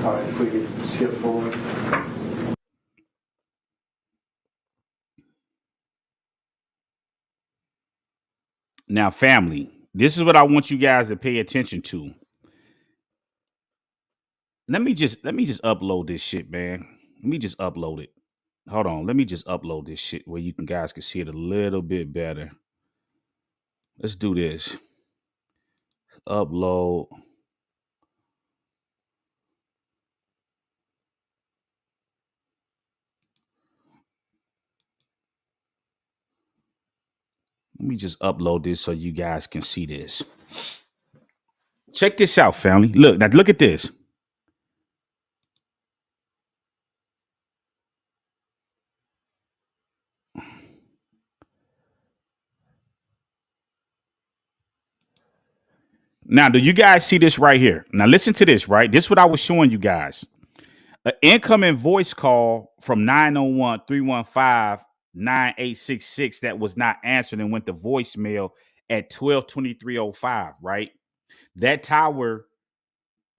All right, if we could skip forward. Now, family, this is what I want you guys to pay attention to. Let me just upload this shit, man. Let me just upload it. Hold on. Let me just upload this shit where you guys can see it a little bit better. Let's do this. Upload. Let me just upload this so you guys can see this. Check this out, family. Look, now look at this. Now, do you guys see this right here? Now, listen to this, right? This is what I was showing you guys. An incoming voice call from 901-315-9866 that was not answered and went to voicemail at 12:23:05, right? That tower,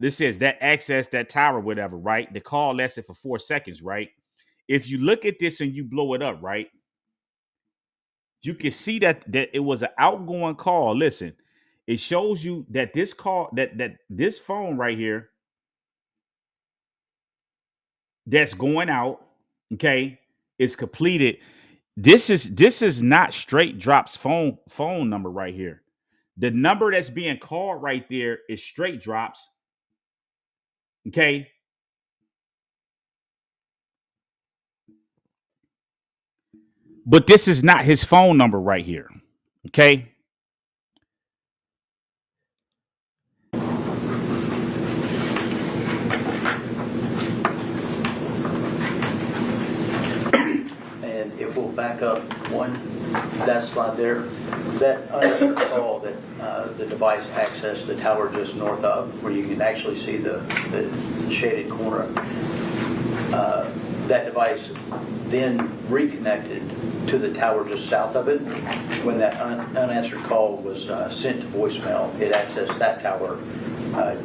this says that access that tower, whatever, right? The call lasted for 4 seconds, right? If you look at this and you blow it up, right? You can see that it was an outgoing call. Listen, it shows you that this call, that this phone right here that's going out, okay, is completed. This is not straight Dropp's phone number right here. The number that's being called right there is straight Dropp's, okay? But this is not his phone number right here, okay? And if we'll back up one, that slide there, that unanswered call that the device accessed the tower just north of, where you can actually see the shaded corner, that device then reconnected to the tower just south of it. When that unanswered call was sent to voicemail, it accessed that tower,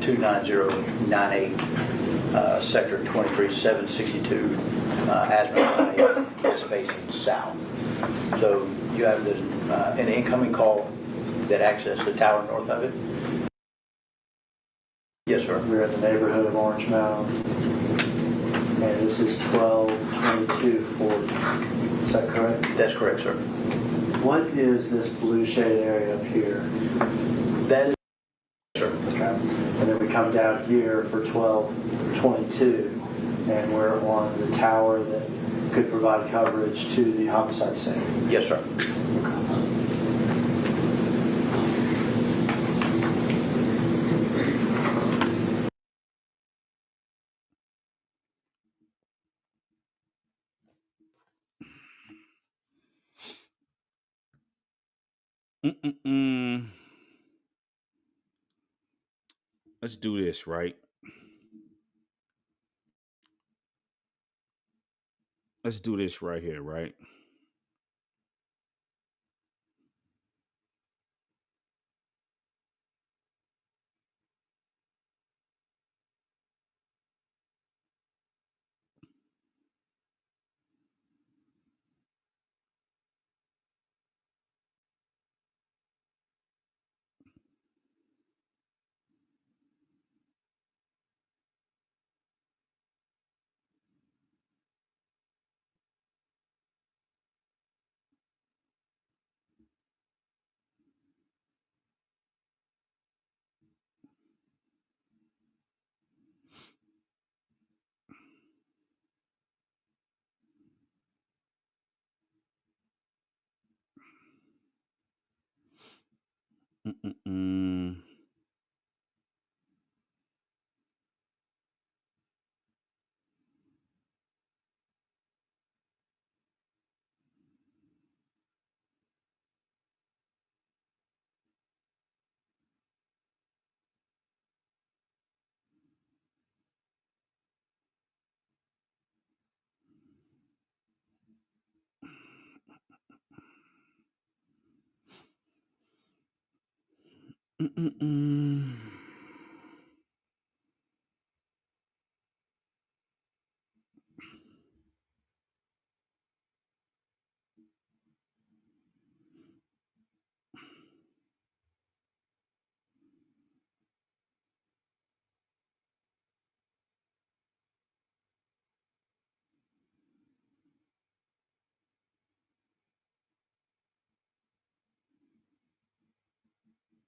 29098, sector 23762, Aspen County is facing south. So you have an incoming call that accessed the tower north of it. Yes, sir. We're in the neighborhood of Orange Mound, and this is 12:22:40. Is that correct? That's correct, sir. What is this blue shaded area up here? That is, sir. Okay. And then we come down here for 12:22, and we're on the tower that could provide coverage to the homicide scene. Yes, sir. Let's do this, right? Let's do this right here, right? Mm-mm-mm. Mm-mm-mm.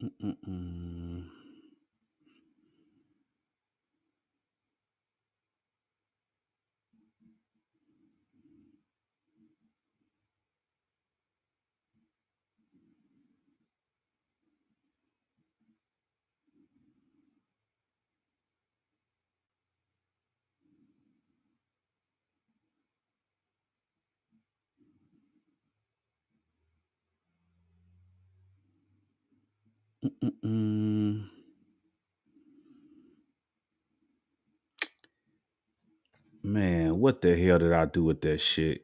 Mm-mm-mm. Mm-mm-mm. Man, what the hell did I do with that shit?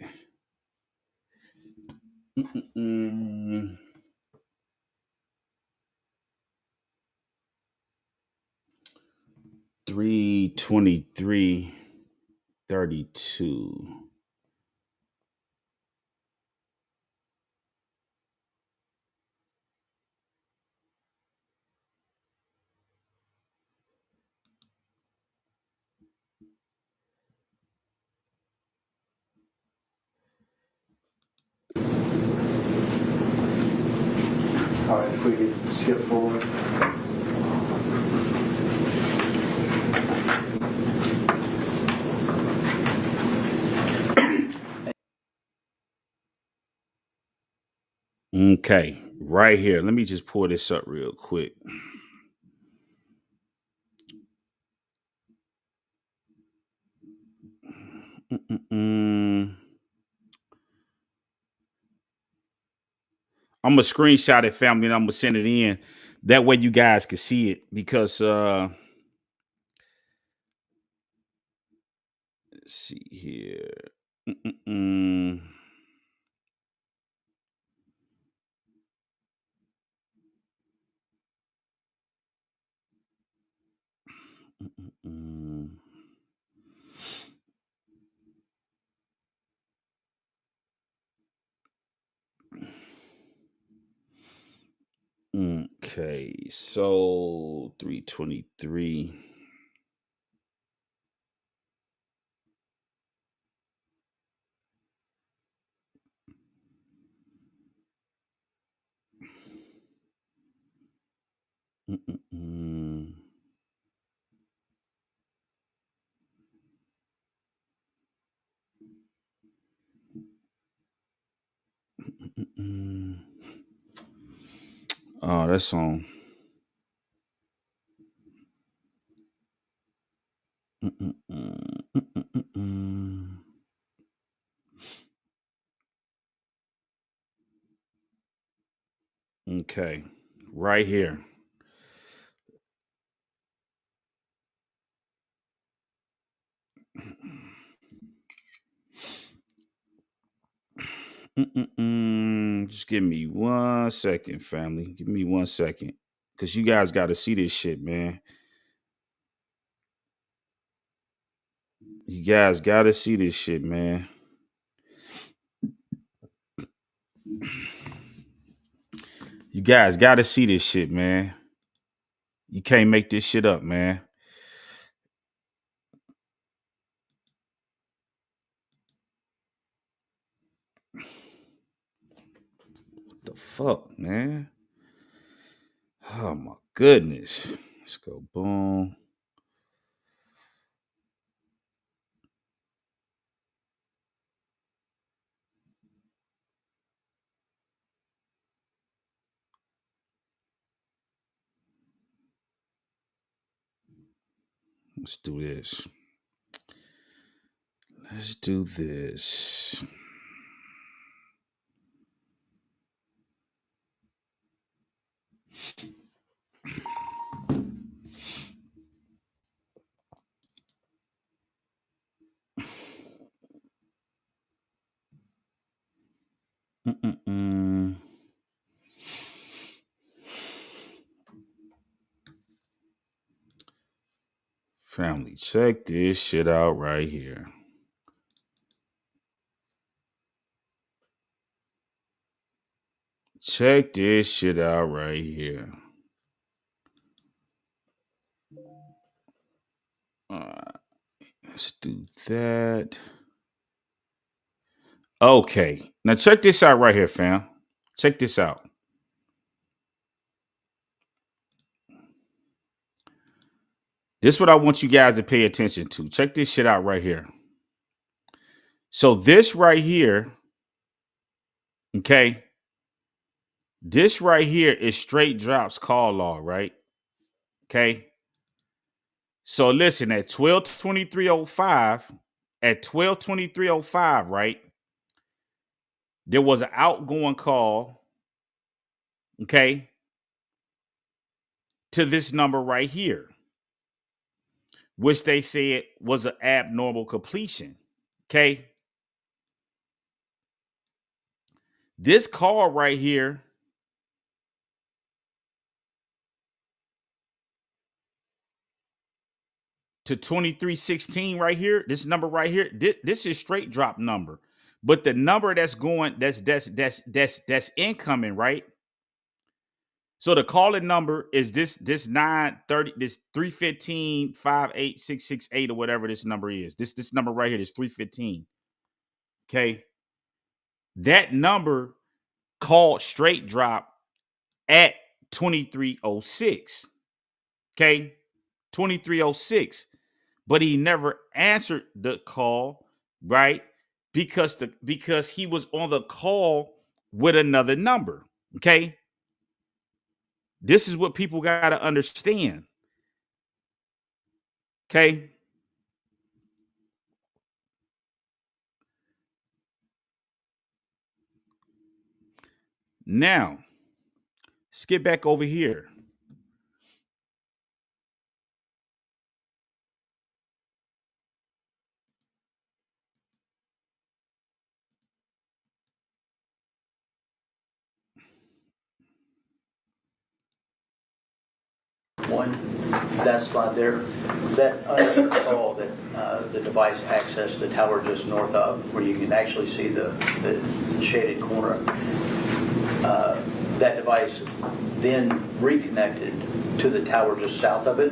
323.32. All right, if we could skip forward. Okay, right here. Let me just pull this up real quick. I'm gonna screenshot it, family, and I'm gonna send it in. That way you guys can see it because let's see here. Okay, so 323. Oh, that's on. Okay, right here. Just give me 1 second, family. Give me 1 second. Because you guys got to see this shit, man. You guys got to see this shit, man. You guys got to see this shit, man. You can't make this shit up, man. What the fuck, man? Oh, my goodness. Let's go. Boom. Let's do this. Let's do this. Family, check this shit out right here. Check this shit out right here. All right, let's do that. Okay, now check this out right here, fam. Check this out. This is what I want you guys to pay attention to. Check this shit out right here. So this right here, okay, this right here is straight Dropp's call log, right? Okay. So listen, at 12:23:05, right? There was an outgoing call, okay, to this number right here. which they said was an abnormal completion. Okay. This call right here to 2316 right here, this number right here, this is straight drop number. But the number that's going, that's incoming, right? So the calling number is this 930, this 315-58668 or whatever this number is. This number right here is 315. Okay. That number called straight drop at 2306. Okay. 2306. But he never answered the call, right? Because he was on the call with another number. Okay. This is what people got to understand. Okay. Now, let's get back over here. One, that spot there, that unanswered call that the device accessed the tower just north of, where you can actually see the shaded corner. That device then reconnected to the tower just south of it.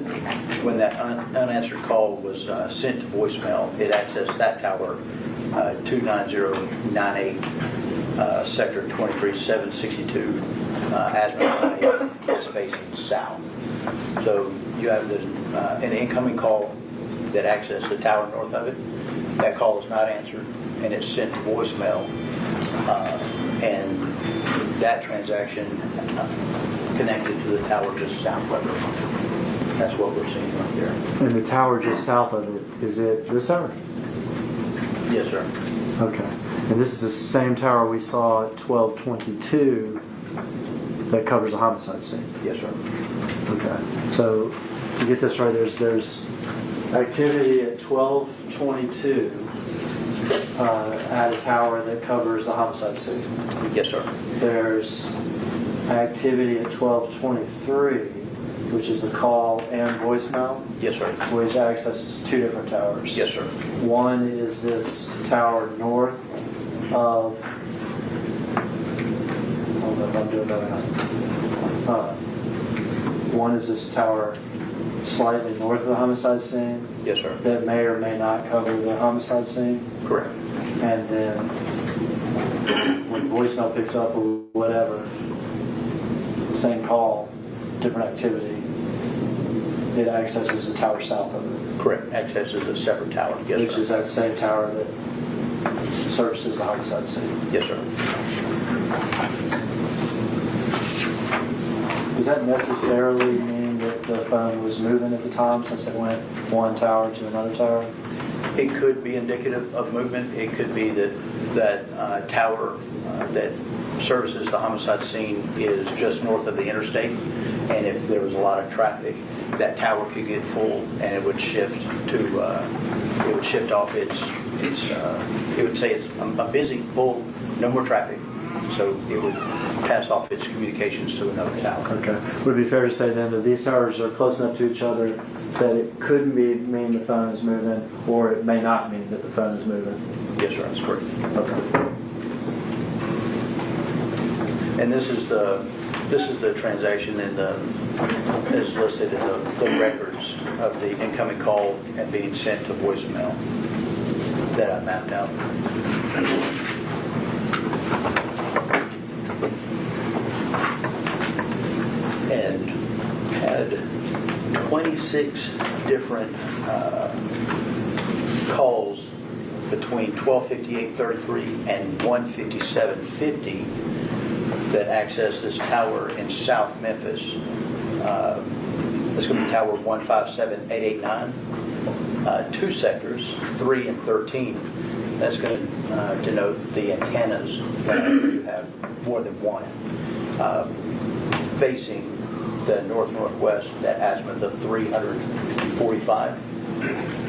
When that unanswered call was sent to voicemail, it accessed that tower, 29098, sector 23762, Azimuth 98 is facing south. So you have an incoming call that accessed the tower north of it. That call is not answered, and it's sent to voicemail. And that transaction connected to the tower just south of it. That's what we're seeing right there. And the tower just south of it, is it this tower? Yes, sir. Okay. And this is the same tower we saw at 1222 that covers the homicide scene? Yes, sir. Okay. So to get this right, there's activity at 1222 at a tower that covers the homicide scene. Yes, sir. There's activity at 1223, which is the call and voicemail. Yes, sir. Which accesses two different towers. Yes, sir. One is this tower north of. Hold on, I'm doing that now. One is this tower slightly north of the homicide scene. Yes, sir. That may or may not cover the homicide scene. Correct. And then when voicemail picks up or whatever, same call, different activity, it accesses the tower south of it. Correct. Accesses a separate tower. Yes, Which sir. is that same tower that services the homicide scene. Yes, sir. Does that necessarily mean that the phone was moving at the time since it went one tower to another tower? It could be indicative of movement. It could be that tower that services the homicide scene is just north of the interstate, and if there was a lot of traffic, that tower could get full and it would shift to off its it would say it's a busy, full, no more traffic, so it would pass off its communications to another tower. Okay. Would it be fair to say then that these towers are close enough to each other that it could mean the phone is moving, or it may not mean that the phone is moving? Yes, sir, that's correct. Okay. And this is the transaction is listed in the records of the incoming call and being sent to voicemail that I mapped out. And had 26 different calls between 12:58:33 and 1:57:50 that access this tower in South Memphis. It's going to be tower 157889. Two sectors, 3 and 13. That's going to denote the antennas. You have more than one. Facing the north-northwest, that azimuth of 345.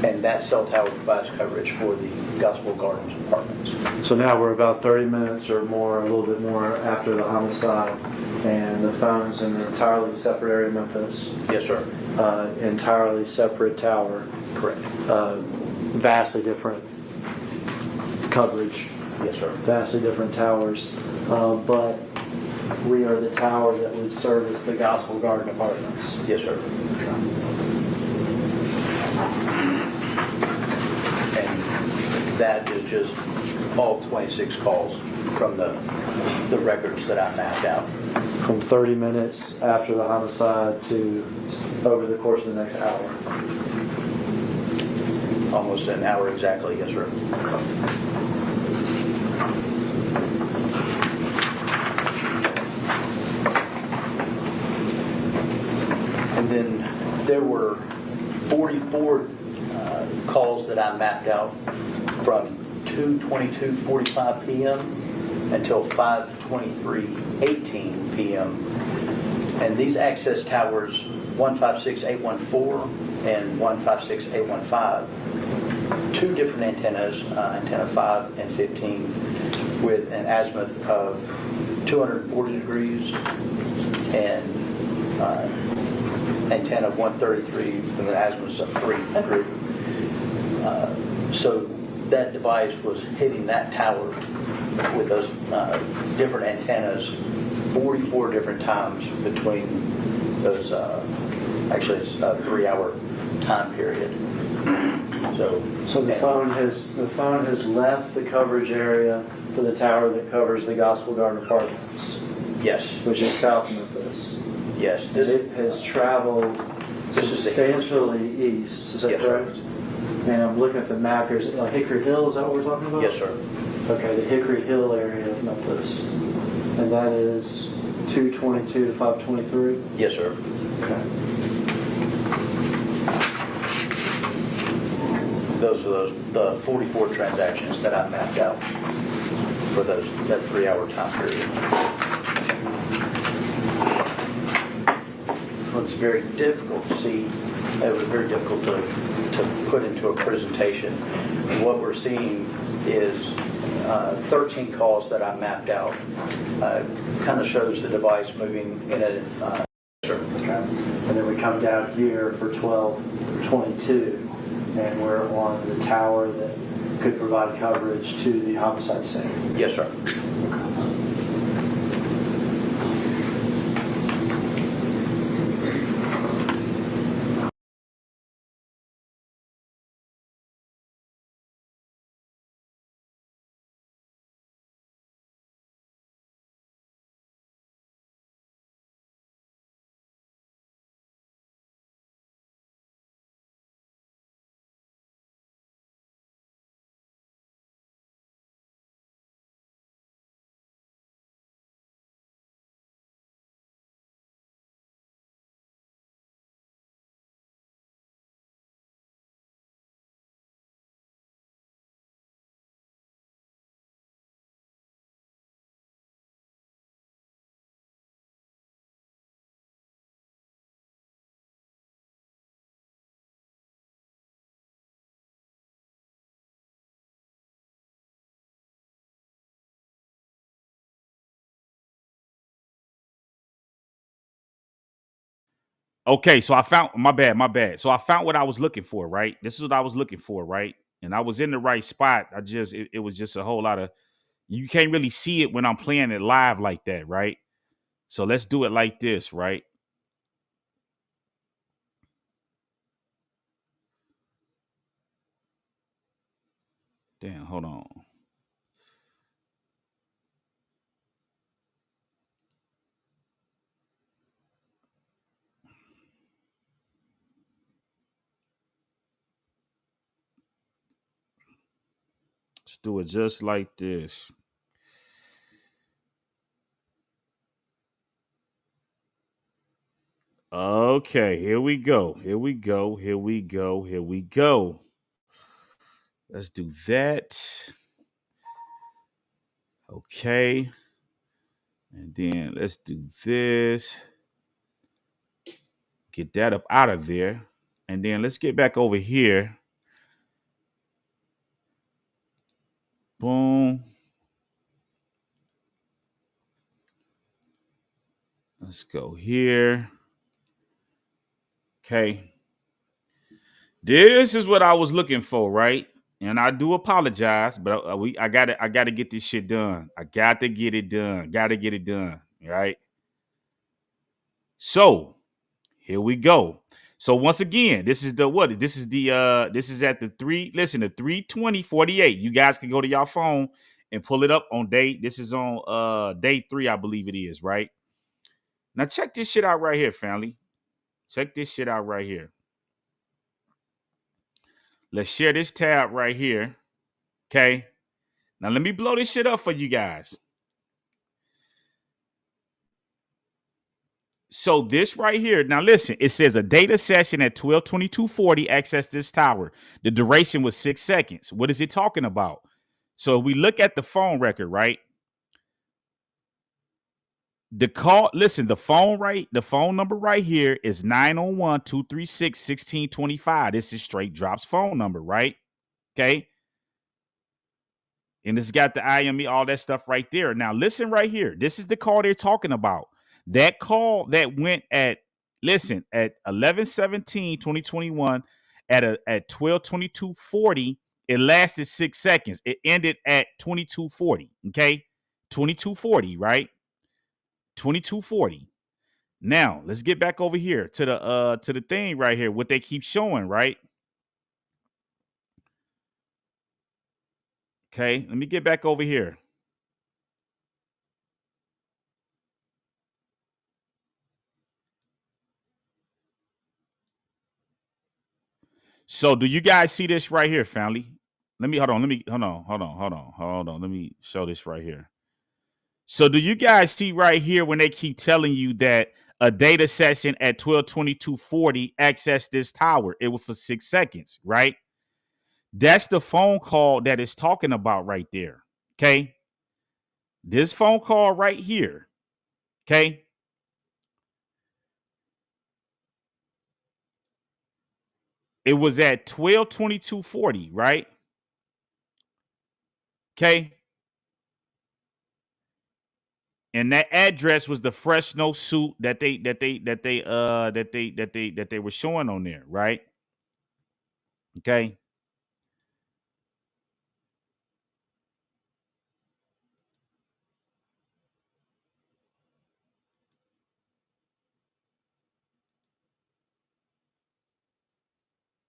And that cell tower provides coverage for the Gospel Gardens apartments. So now we're about 30 minutes or more, a little bit more after the homicide, and the phone's in an entirely separate area of Memphis. Yes, sir. Entirely separate tower. Correct. Vastly different coverage. Yes, sir. Vastly different towers. But we are the tower that would service the Gospel Garden apartments. Yes, sir. And that is just all 26 calls from the records that I mapped out. From 30 minutes after the homicide to over the course of the next hour. Almost an hour exactly, yes, sir. And then there were 44 calls that I mapped out from 2:22:45 p.m. until 5:23:18 p.m. And these access towers, 156814 and 156815, two different antennas, antenna 5 and 15, with an azimuth of 240 degrees, and antenna 133 with an azimuth of 300. So that device was hitting that tower with those different antennas 44 different times between those, actually it's a 3-hour time period. So the phone has left the coverage area for the tower that covers the Gospel Garden Apartments. Yes. Which is South Memphis. Yes. It has traveled substantially east. Is that correct? Sir. And I'm looking at the map here. Is it like Hickory Hill? Is that what we're talking about? Yes, sir. Okay, the Hickory Hill area of Memphis. And that is 222 to 523? Yes, sir. Okay. Those are the 44 transactions that I mapped out for that 3-hour time period. Well, it's very difficult to see. It was very difficult to put into a presentation. What we're seeing is 13 calls that I mapped out. Kind of shows the device moving in a certain. Okay. And then we come down here for 1222, and we're on the tower that could provide coverage to the homicide scene. Yes, sir. Okay, so I found my bad. So I found what I was looking for, right? This is what I was looking for, right? And I was in the right spot. It was just a whole lot of, you can't really see it when I'm playing it live like that, right? So let's do it like this, right? Damn, hold on. Let's do it just like this. Okay, here we go. Here we go. Here we go. Here we go. Let's do that. Okay. And then let's do this. Get that up out of there. And then let's get back over here. Boom. Let's go here. Okay. This is what I was looking for, right? And I do apologize, but I gotta get this shit done. I got to get it done. Got to get it done. Right. So here we go. So once again, this is the what? This is the this is at the the 32048. You guys can go to y'all phone and pull it up on day. This is on day 3, I believe it is, right? Now check this shit out right here, family. Check this shit out right here. Let's share this tab right here. Okay. Now let me blow this shit up for you guys. So this right here, now listen, it says a data session at 12:22:40 access this tower. The duration was 6 seconds. What is it talking about? So we look at the phone record, right? The call, listen, the phone number right here is 901-236-1625. This is straight Dropp's phone number, right? Okay. And it's got the IME, all that stuff right there. Now, listen right here. This is the call they're talking about. That call that went at 11/17/2021 at 12:22:40. It lasted 6 seconds. It ended at 22:40. Okay, 22:40, right? 22:40. Now let's get back over here to the thing right here. What they keep showing, right? Okay, let me get back over here. So do you guys see this right here, family? Let me hold on. Let me show this right here. So do you guys see right here when they keep telling you that a data session at 12:22:40 accessed this tower? It was for 6 seconds, right? That's the phone call that it's talking about right there. Okay. This phone call right here. Okay. It was at 12:22:40, right? Okay. And that address was the Fresno suit that they were showing on there, right? Okay.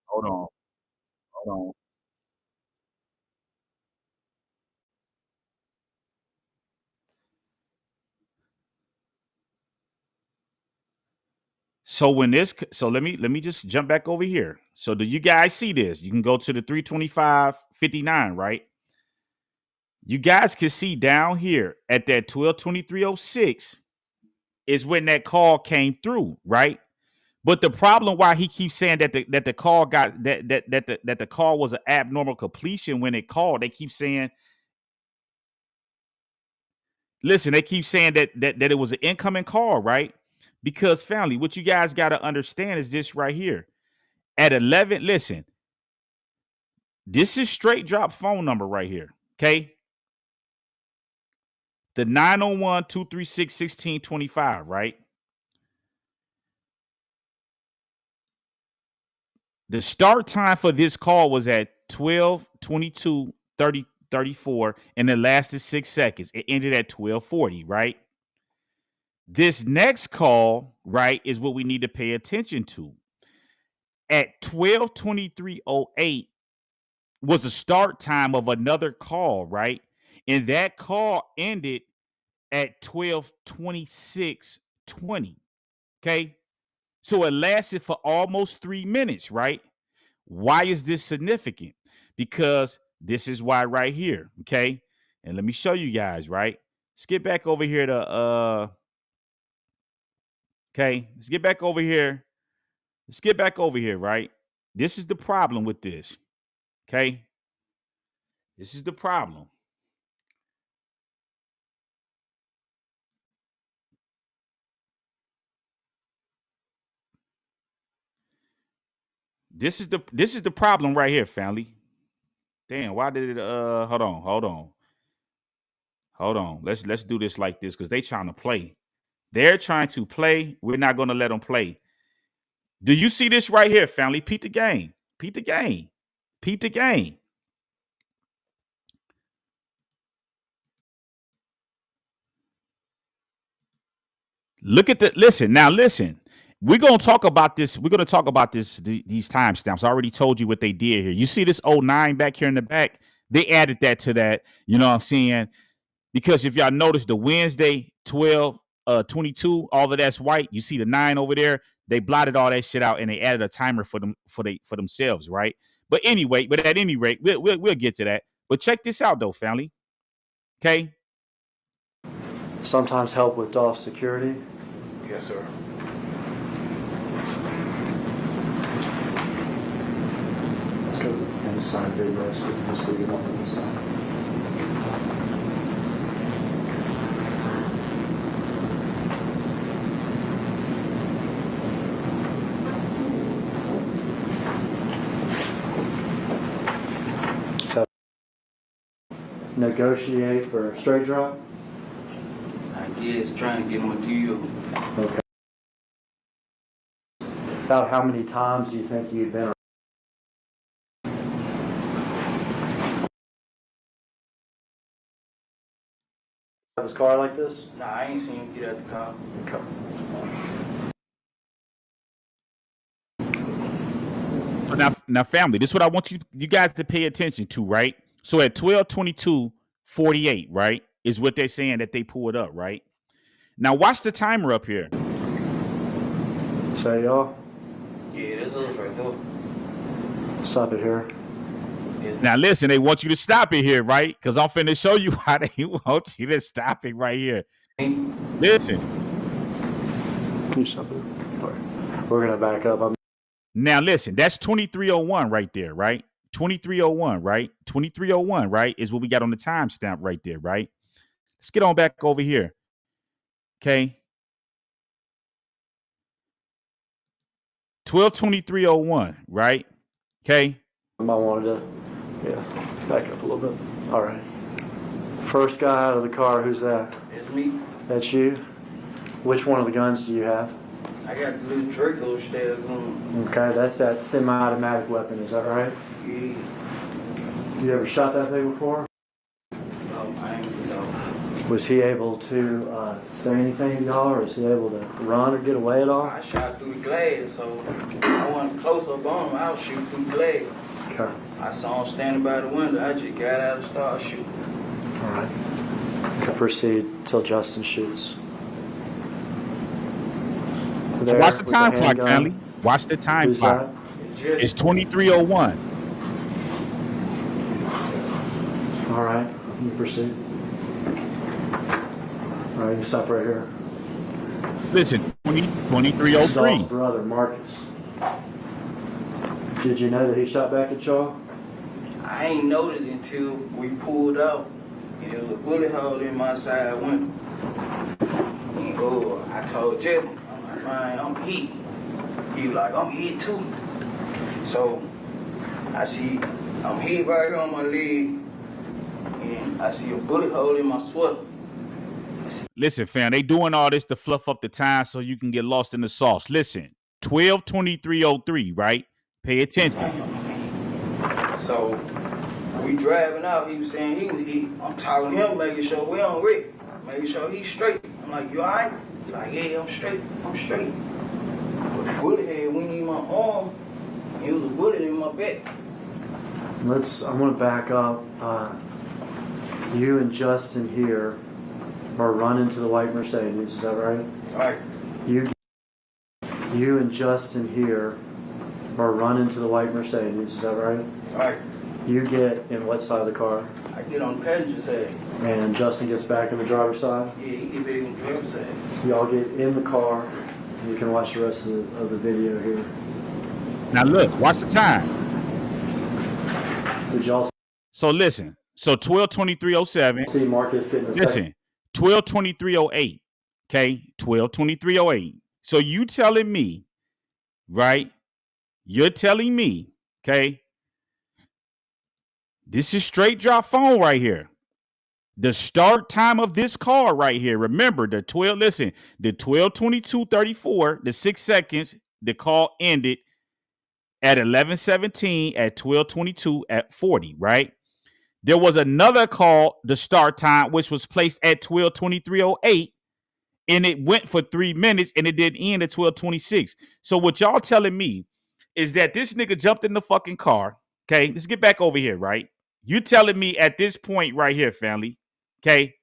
Hold on. Hold on. So let me just jump back over here. So do you guys see this? You can go to the 325:59, right? You guys can see down here at that 12:23:06 is when that call came through, right? But the problem why he keeps saying that the call got that the call was an abnormal completion when it called, they keep saying, listen, they keep saying that it was an incoming call, right? Because family, what you guys got to understand is this right here. At 11, listen, this is straight drop phone number right here. Okay. The 901-236-1625, right? The start time for this call was at 12:22:34 and it lasted 6 seconds. It ended at 12:40, right? This next call, right, is what we need to pay attention to. At 12:23:08 was the start time of another call, right? And that call ended at 12:26:20. Okay. So it lasted for almost 3 minutes, right? Why is this significant? Because this is why right here. Okay. And let me show you guys, right? Let's get back over here to okay. Let's get back over here. Let's get back over here, right? This is the problem with this. Okay. This is the problem. This is the problem right here, family. Damn, why did it hold on. Let's do this like this because they trying to play. They're trying to play. We're not gonna let them play. Do you see this right here, family? Peep the game. Peep the game. Peep the game. Look at the listen. Now listen. We're gonna talk about this. We're gonna talk about these timestamps. I already told you what they did here. You see this 09 back here in the back? They added that to that. You know what I'm saying? Because if y'all notice the Wednesday 12 22, all of that's white. You see the 9 over there. They blotted all that shit out and they added a timer for themselves, right? But anyway, but at any rate, we'll get to that. But check this out though, family. Okay. Sometimes help with Dolph security. Yes, sir. Let's go inside video so we can just leave it on the inside. So, negotiate for straight drop? I guess trying to get him a deal. Okay. About how many times do you think you've been his car like this? Nah, I ain't seen him get out the car. Okay. So now, family, this is what I want you guys to pay attention to, right? So at 12:22:48, right, is what they're saying that they pulled up, right? Now watch the timer up here. Say y'all. Yeah, that's us right there. Stop it here. Now listen, they want you to stop it here, right? Because I'm finna show you how they want you to stop it right here. Listen. Can you stop it? All right. We're gonna back up. Now listen, that's 2301 right there, right? 2301, right? 2301, right? Is what we got on the timestamp right there, right? Let's get on back over here. Okay. 12:23:01, right? Okay. I wanted to, back up a little bit. All right. First guy out of the car, who's that? It's me. That's you? Which one of the guns do you have? I got the little Draco style gun. Okay, that's that semi-automatic weapon, is that right? Yeah. You ever shot that thing before? I ain't know. Was he able to say anything to y'all, or was he able to run or get away at all? I shot through the glass, so I wasn't close up on him. I was shooting through the glass. Okay. I saw him standing by the window. I just got out and started shooting. All right. Okay, proceed till Justin shoots. There, watch the time clock, handgun. family. Watch the time Who's clock. that? It's 2301. All right, you proceed. All right, you can stop right here. Listen, 2303. Dolph's brother, Marcus. Did you know that he shot back at y'all? I ain't noticed until we pulled out. There was a bullet hole in my side window. And I told Jesse, I'm like, man, I'm hit. He was like, I'm hit too. So I see I'm hit right here on my leg, and I see a bullet hole in my sweater. Listen, fam, they doing all this to fluff up the time so you can get lost in the sauce. Listen, 12:23:03, right? Pay attention. So we driving out. He was saying he was hit. I'm talking to him, making sure we on Rick, making sure he's straight. I'm like, you all right? He's like, yeah, I'm straight. I'm straight. But the bullet head went in my arm. It was a bullet in my back. I'm gonna back up. You and Justin here are running to the white Mercedes, is that right? Right. You and Justin here are running to the white Mercedes, is that right? Right. You get in what side of the car? I get on the passenger side. And Justin gets back in the driver's side? Yeah, he get back on the driver's side. Y'all get in the car. You can watch the rest of the video here. Now look, watch the time. Did y'all So listen, so 12:23:07. see Marcus getting a Listen, 12:23:08. Okay, 12:23:08. So you telling me, right, You're telling me, okay, this is straight drop phone right here. The start time of this call right here. Remember the 12:22:34, the 6 seconds, the call ended at 11:17 at 12:22 at 40, right? There was another call, the start time, which was placed at 12:23:08, and it went for 3 minutes and it didn't end at 12:26. So what y'all telling me is that this nigga jumped in the fucking car. Okay, let's get back over here, right? You telling me at this point right here, family, okay?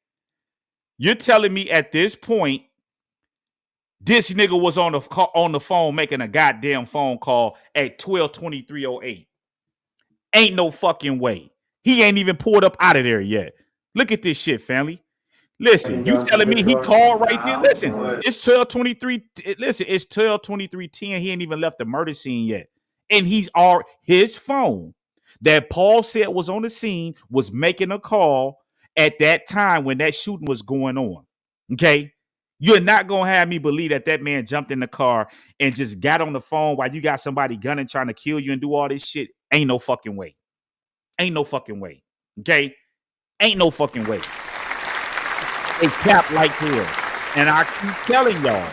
You're telling me at this point, this nigga was on the phone making a goddamn phone call at 12:23:08. Ain't no fucking way. He ain't even pulled up out of there yet. Look at this shit, family. Listen, you telling me he called right there? Listen, it's 12:23. Listen, it's 12:23:10. He ain't even left the murder scene yet. And he's his phone that Paul said was on the scene was making a call at that time when that shooting was going on. Okay? You're not going to have me believe that that man jumped in the car and just got on the phone while you got somebody gunning trying to kill you and do all this shit. Ain't no fucking way. Ain't no fucking way. Okay? Ain't no fucking way. A cap like here. And I keep telling y'all,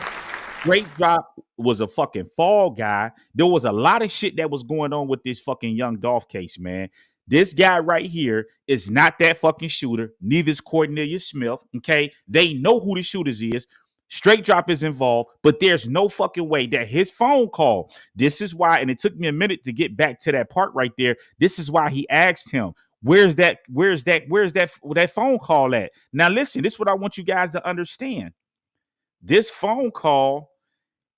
Straight Drop was a fucking fall guy. There was a lot of shit that was going on with this fucking young Dolph case, man. This guy right here is not that fucking shooter. Neither is Cornelius Smith. Okay? They know who the shooters is. Straight Drop is involved, but there's no fucking way that his phone call. This is why, and it took me a minute to get back to that part right there. This is why he asked him, where's that phone call at? Now listen, this is what I want you guys to understand. This phone call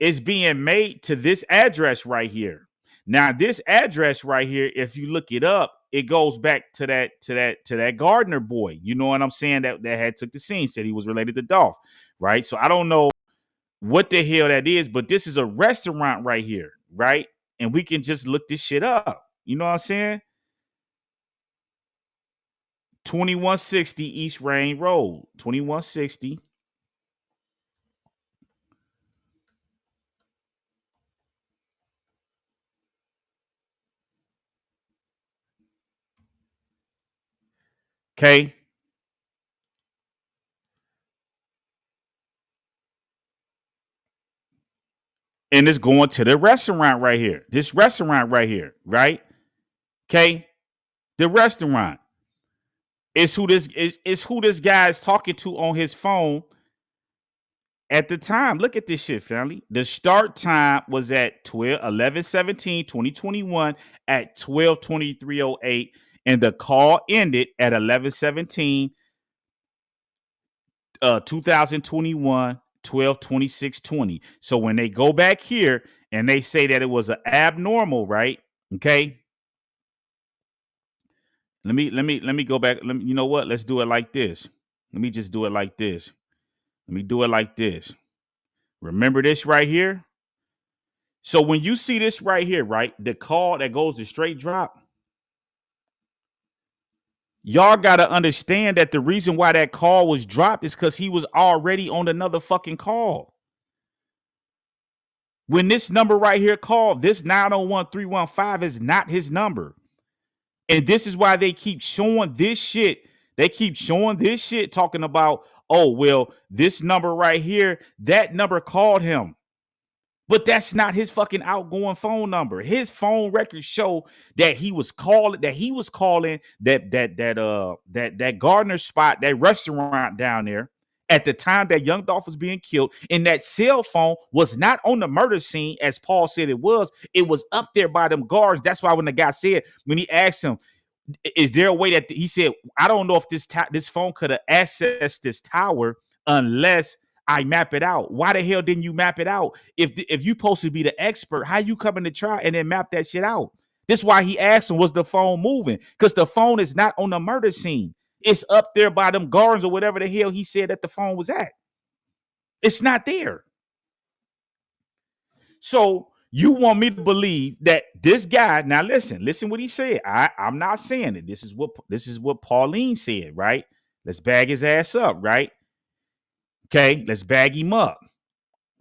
is being made to this address right here. Now, this address right here, if you look it up, it goes back to that Gardner boy. You know what I'm saying? That had took the scene, said he was related to Dolph, right? So I don't know what the hell that is, but this is a restaurant right here, right? And we can just look this shit up. You know what I'm saying? 2160 East Rain Road, 2160. Okay. And it's going to the restaurant right here. This restaurant right here, right? Okay. The restaurant is who this guy is talking to on his phone at the time. Look at this shit, family. The start time was at 11/17/2021 at 12:23:08, and the call ended at 11/17 2021 12/26/20. So when they go back here and they say that it was an abnormal, right? Okay. Let me go back. You know what? Let's do it like this. Let me just do it like this. Let me do it like this. Remember this right here? So when you see this right here, right? The call that goes to Straight Drop, y'all got to understand that the reason why that call was dropped is because he was already on another fucking call. When this number right here called, this 901-315 is not his number. And this is why they keep showing this shit. They keep showing this shit talking about, oh, well, this number right here, that number called him. But that's not his fucking outgoing phone number. His phone records show that he was calling that Gardner spot, that restaurant down there at the time that young Dolph was being killed. And that cell phone was not on the murder scene as Paul said it was. It was up there by them guards. That's why when the guy said, when he asked him, is there a way that he said, I don't know if this phone could have accessed this tower unless I map it out. Why the hell didn't you map it out? If you supposed to be the expert, how you coming to try and then map that shit out? This is why he asked him, was the phone moving? Because the phone is not on the murder scene. It's up there by them gardens or whatever the hell he said that the phone was at. It's not there. So you want me to believe that this guy, now listen what he said. I'm not saying it. This is what Pauline said, right? Let's bag his ass up, right? Okay, let's bag him up.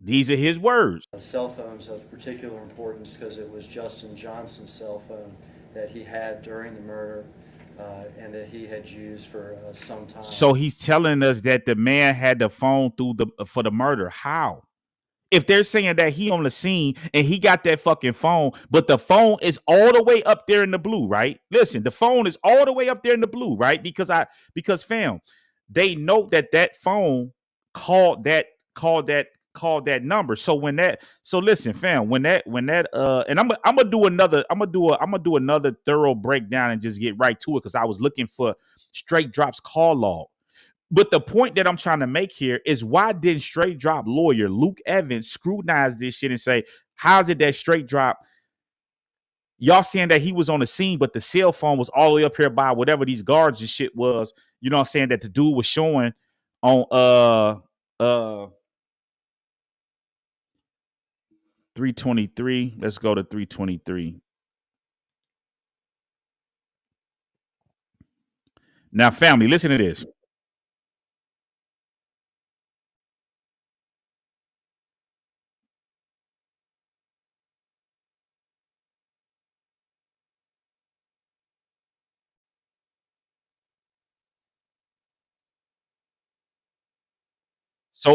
These are his words. Cell phones of particular importance because it was Justin Johnson's cell phone that he had during the murder and that he had used for some time. So he's telling us that the man had the phone for the murder. How? If they're saying that he on the scene and he got that fucking phone, but the phone is all the way up there in the blue, right? Listen, the phone is all the way up there in the blue, right? Because fam, they know that phone called that number. So listen, fam, and I'm gonna do another thorough breakdown and just get right to it because I was looking for Straight Drop's call log. But the point that I'm trying to make here is why didn't Straight Drop lawyer Luke Evans scrutinize this shit and say, how's it that Straight Drop, y'all saying that he was on the scene, but the cell phone was all the way up here by whatever these guards and shit was, you know what I'm saying, that the dude was showing on 323. Let's go to 323. Now, family, listen to this.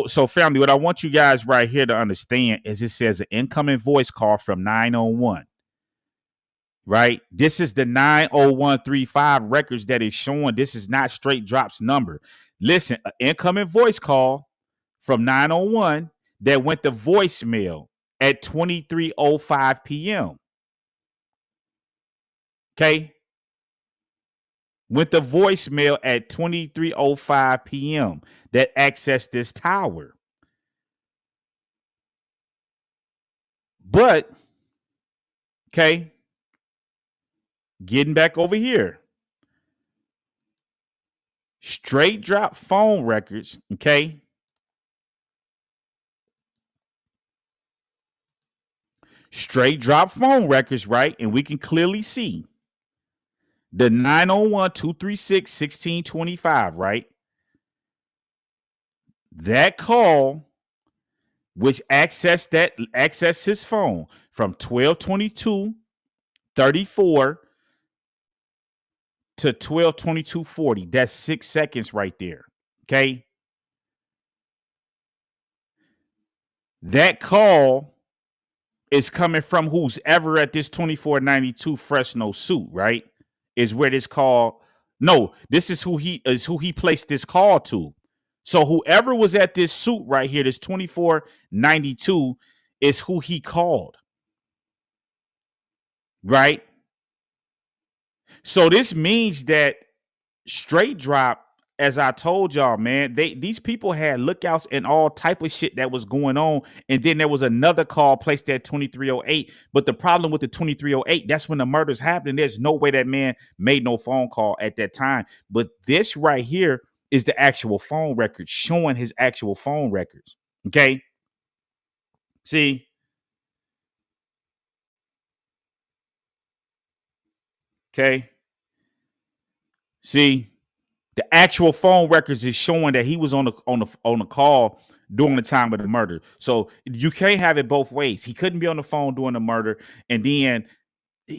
So family, what I want you guys right here to understand is it says an incoming voice call from 901. Right? This is the 90135 records that is showing. This is not Straight Drop's number. Listen, an incoming voice call from 901 that went to voicemail at 23:05 p.m. Okay? Went to voicemail at 23:05 p.m. that accessed this tower. But, okay, getting back over here. Straight Drop phone records, okay? Straight Drop phone records, right? And we can clearly see the 901-236-1625, right? That call, which accessed his phone from 12:22:34 to 12:22:40. That's 6 seconds right there. Okay. That call is coming from who's ever at this 2492 Fresno suit, right? Is where this call. No, this is who he placed this call to. So whoever was at this suit right here, this 2492, is who he called. Right? So this means that Straight Drop, as I told y'all, man, these people had lookouts and all type of shit that was going on. And then there was another call placed at 2308. But the problem with the 2308, that's when the murders happened. There's no way that man made no phone call at that time. But this right here is the actual phone record showing his actual phone records. Okay. See? Okay. See? The actual phone records is showing that he was on the call during the time of the murder. So you can't have it both ways. He couldn't be on the phone during the murder and then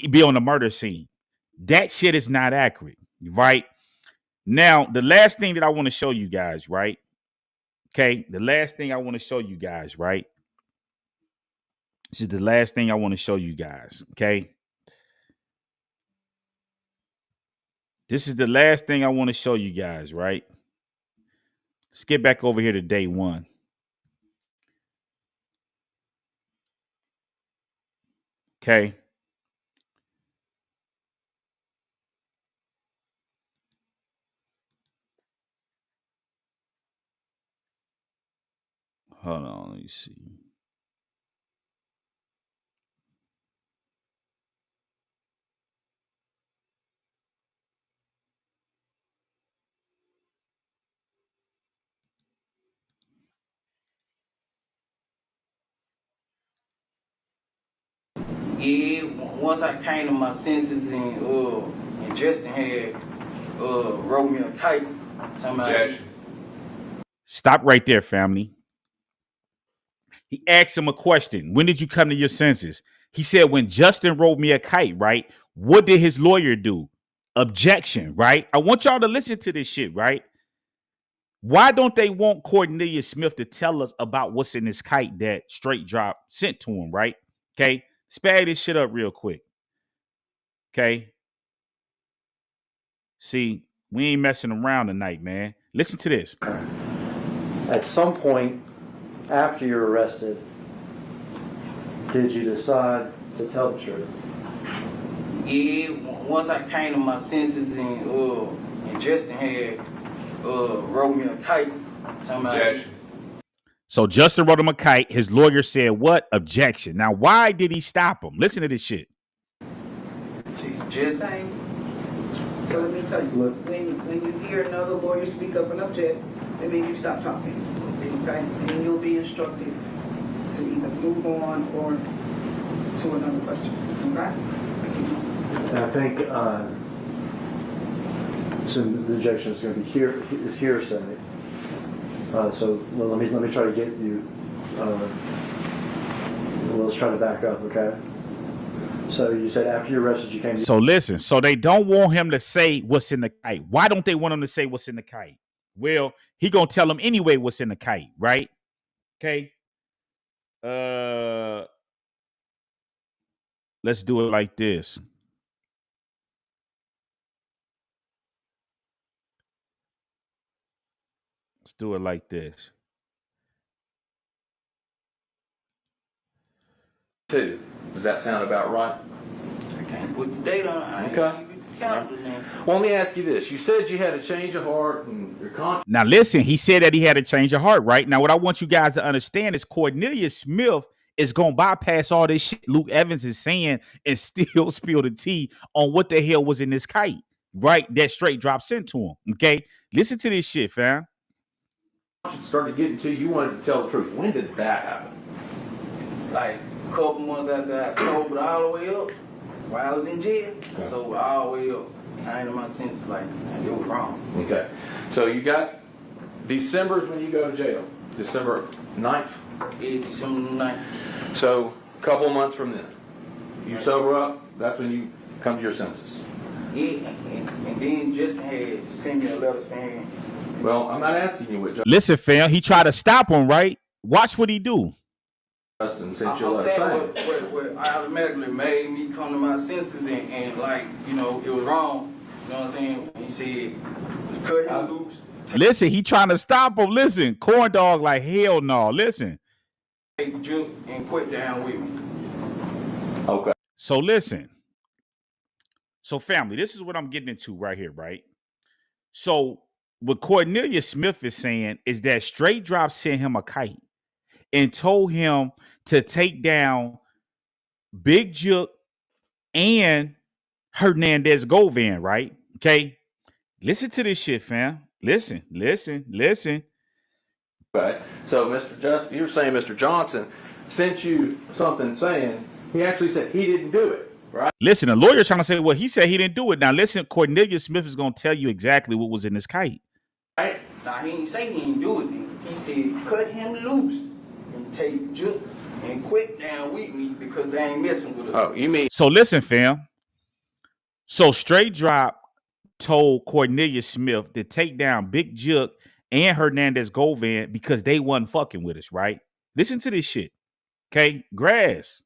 be on the murder scene. That shit is not accurate, right? Now, the last thing that I want to show you guys, right? Okay, the last thing I want to show you guys, right? This is the last thing I want to show you guys, okay? This is the last thing I want to show you guys, right? Let's get back over here to day one. Okay. Hold on, let me see. Yeah, once I came to my senses and Justin had wrote me a kite. Stop right there, family. He asked him a question. When did you come to your senses? He said, when Justin wrote me a kite, right? What did his lawyer do? Objection, right? I want y'all to listen to this shit, right? Why don't they want Cornelius Smith to tell us about what's in this kite that Straight Drop sent to him, right? Okay. Spare this shit up real quick. Okay. See, we ain't messing around tonight, man. Listen to this. At some point after you're arrested, did you decide to tell the truth? Yeah, once I came to my senses and Justin had wrote me a kite. So Justin wrote him a kite. His lawyer said what? Objection. Now, why did he stop him? Listen to this shit. Just thing. So let me tell you, when you hear another lawyer speak up and object, that means you stop talking. Okay? And you'll be instructed to either move on or to another question. Okay? And I think so the objection is going to be hearsay. So let me try to get you. Let's try to back up, okay? So you said after you arrested, you came. So listen. So they don't want him to say what's in the kite. Why don't they want him to say what's in the kite? Well, he gonna tell them anyway what's in the kite, right? Okay. Let's do it like this. Let's do it like this. Two. Does that sound about right? I can't put the date on it. Okay. Well, let me ask you this. You said you had a change of heart and your conscience. Now, listen, he said that he had a change of heart, right? Now, what I want you guys to understand is Cornelius Smith is going to bypass all this shit Luke Evans is saying and still spill the tea on what the hell was in this kite, right? That Straight Drop sent to him, okay? Listen to this shit, fam. Started getting to you wanted to tell the truth. When did that happen? Like a couple months after I sobered all the way up, while I was in jail, I sobered all the way up. I ain't in my senses like it was wrong. Okay. So you got December's when you go to jail. December 9th? Yeah, December 9th. So a couple months from then. You sober up, that's when you come to your senses. Yeah, and then Justin had sent me a letter saying. Well, I'm not asking you what. Listen, fam, he tried to stop him, right? Watch what he do. Justin sent I'm you a letter saying what automatically made me come to my senses and like, you know, it was wrong. You know what I'm saying? He said, cut him loose. Listen, he trying to stop him. Listen, corn dog like hell no. Listen. Take the juke and quit down with me. Okay. So listen. So family, this is what I'm getting into right here, right? So what Cornelius Smith is saying is that Straight Drop sent him a kite and told him to take down Big Juke and Hernandez Govan, right? Okay. Listen to this shit, fam. Listen. Okay. So you're saying Mr. Johnson sent you something saying he actually said he didn't do it, right? Listen, the lawyer's trying to say, well, he said he didn't do it. Now listen, Cornelius Smith is going to tell you exactly what was in this kite. Right? Now he didn't say he didn't do it. He said cut him loose and take juke and quit down with me because they ain't messing with us. Oh, you mean? So listen, fam. So Straight Drop told Cornelius Smith to take down Big Juke and Hernandez Govan because they wasn't fucking with us, right? Listen to this shit. Okay? Grass.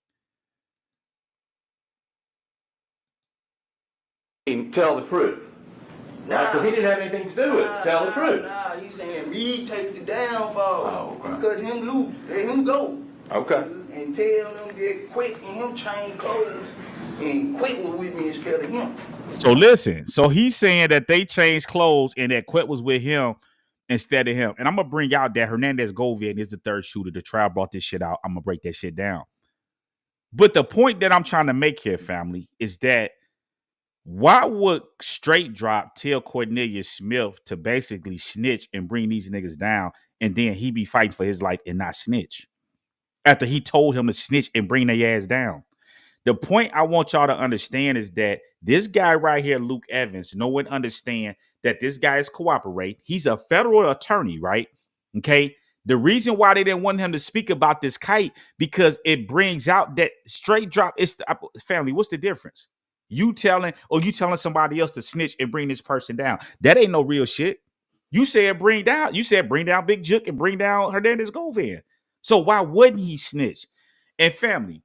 Tell the truth. Right? Because he didn't have anything to do with it. Tell the truth. Nah, he's saying me take the downfall. Oh, okay. Cut him loose. Let him go. Okay. And tell them to quit and him change clothes and quit with me instead of him. So listen. So he's saying that they changed clothes and that Quet was with him instead of him. And I'm going to bring out that Hernandez Govan is the third shooter. The trial brought this shit out. I'm going to break that shit down. But the point that I'm trying to make here, family, is that why would Straight Drop tell Cornelius Smith to basically snitch and bring these niggas down and then he be fighting for his life and not snitch? After he told him to snitch and bring their ass down. The point I want y'all to understand is that this guy right here, Luke Evans, no one understand that this guy is cooperating. He's a federal attorney, right? Okay. The reason why they didn't want him to speak about this kite because it brings out that straight drop. It's the family. What's the difference? You telling somebody else to snitch and bring this person down. That ain't no real shit. You said bring down Big Jook and bring down Hernandez Govan. So why wouldn't he snitch? And family,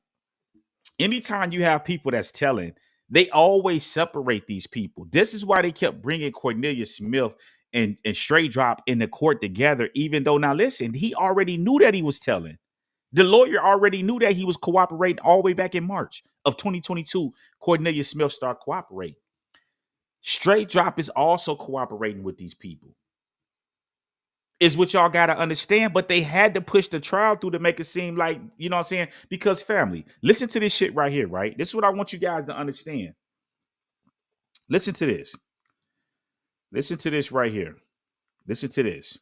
anytime you have people that's telling, they always separate these people. This is why they kept bringing Cornelius Smith and Straight Drop in the court together, even though, now listen, he already knew that he was telling. The lawyer already knew that he was cooperating all the way back in March of 2022. Cornelius Smith started cooperating. Straight Drop is also cooperating with these people. Is what y'all got to understand, but they had to push the trial through to make it seem like, you know what I'm saying? Because family, listen to this shit right here, right? This is what I want you guys to understand. Listen to this. Listen to this right here. Listen to this.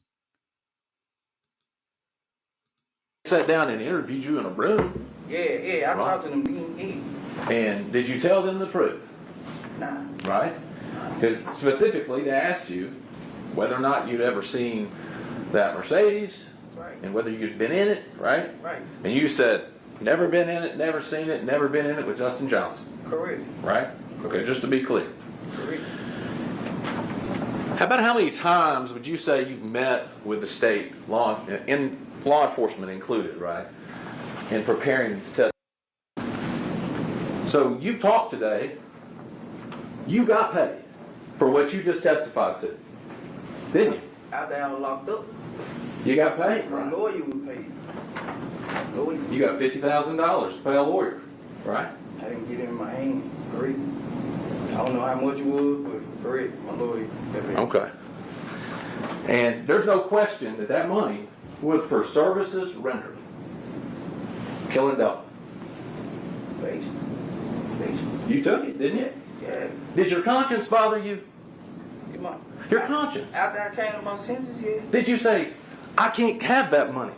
Sat down and interviewed you in a room. Yeah, I talked to them. And did you tell them the truth? Nah. Right? Because specifically they asked you whether or not you'd ever seen that Mercedes, right, and whether you'd been in it, right? Right. And you said, never been in it, never seen it, never been in it with Justin Johnson. Correct. Right? Okay, just to be clear. Correct. How about how many times would you say you've met with the state, law enforcement included, right, in preparing to testify? So you talked today, you got paid for what you just testified to, didn't you? After I was locked up. You got paid, My right? lawyer was paid. Lawyer. You got $50,000 to pay a lawyer, right? I didn't get it in my hand. Correct. I don't know how much it was, but correct. My lawyer got paid. Okay. And there's no question that that money was for services rendered. Killing Dolph. Basically. You took it, didn't you? Yeah. Did your conscience bother you? Your conscience. After I came to my senses, yeah. Did you say, I can't have that money?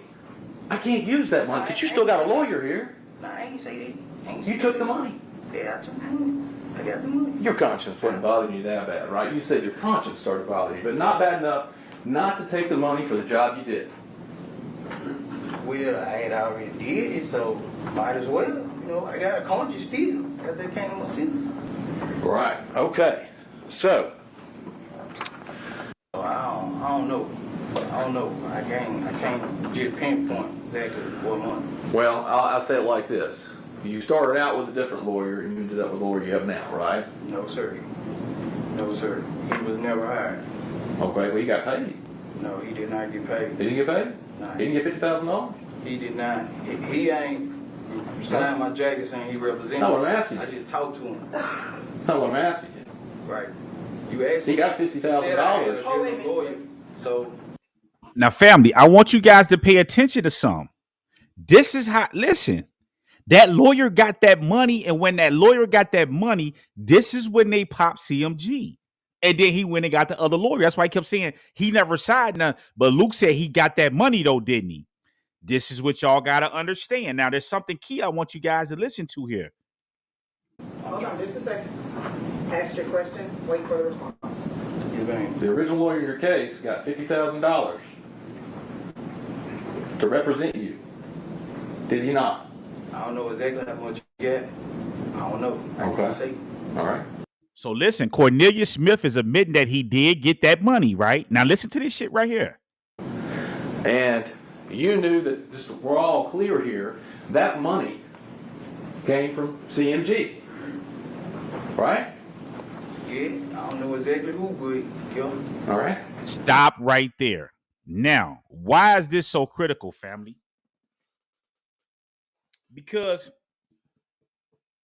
I can't use that money because you still got a lawyer here. Nah, I ain't say that. You took the money. Yeah, I took the money. I got the money. Your conscience wasn't bothering you that bad, right? You said your conscience started bothering you, but not bad enough not to take the money for the job you did. Well, I had already did it, so might as well. You know, I got a conscience still after I came to my senses. Right. Okay. So. I don't know. I can't just pinpoint exactly what month. Well, I'll say it like this. You started out with a different lawyer and you ended up with the lawyer you have now, right? No, sir. No, sir. He was never hired. Okay, well, he got paid. No, he did not get paid. He didn't get paid? No. He didn't get $50,000? He did not. He ain't signed my jacket saying he represented. That's what I'm asking you. I just talked to him. That's not what I'm asking you. Right. You asked me. He got $50,000. So. Now, family, I want you guys to pay attention to some. This is how, listen, that lawyer got that money, and when that lawyer got that money, this is when they popped CMG. And then he went and got the other lawyer. That's why I kept saying he never signed none. But Luke said he got that money, though, didn't he? This is what y'all got to understand. Now, there's something key I want you guys to listen to here. Hold on just a second. Ask your question. Wait for the response. The original lawyer in your case got $50,000 to represent you. Did he not? I don't know exactly how much you get. I don't know. I can't say. All right. So listen, Cornelius Smith is admitting that he did get that money, right? Now listen to this shit right here. And you knew that, just we're all clear here, that money came from CMG, right? Yeah, I don't know exactly who, but yeah. All right. Stop right there. Now, why is this so critical, family? Because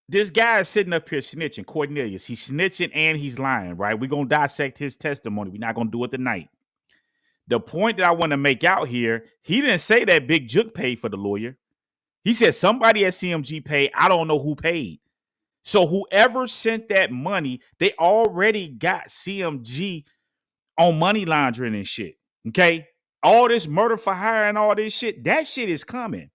this guy is sitting up here snitching, Cornelius. He's snitching and he's lying, right? We're going to dissect his testimony. We're not going to do it tonight. The point that I want to make out here, he didn't say that Big Jook paid for the lawyer. He said somebody at CMG paid. I don't know who paid. So whoever sent that money, they already got CMG on money laundering and shit. Okay? All this murder for hire and all this shit, that shit is coming.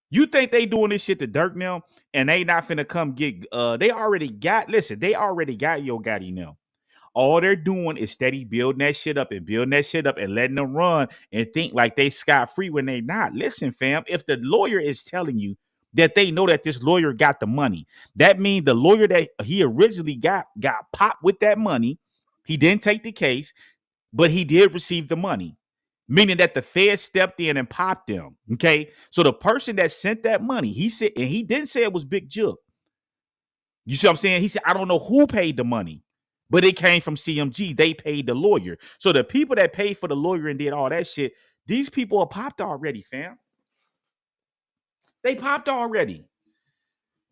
You think they doing this shit to Dirk now and they not finna come get, they already got Yo Gotti now. All they're doing is steady building that shit up and building that shit up and letting them run and think like they scot-free when they not. Listen, fam, if the lawyer is telling you that they know that this lawyer got the money, that means the lawyer that he originally got popped with that money. He didn't take the case, but he did receive the money, meaning that the Fed stepped in and popped them. Okay, so the person that sent that money, he said, and he didn't say it was Big Jook. You see what I'm saying? He said, I don't know who paid the money, but it came from CMG. They paid the lawyer. So the people that paid for the lawyer and did all that shit, these people are popped already, fam. They popped already.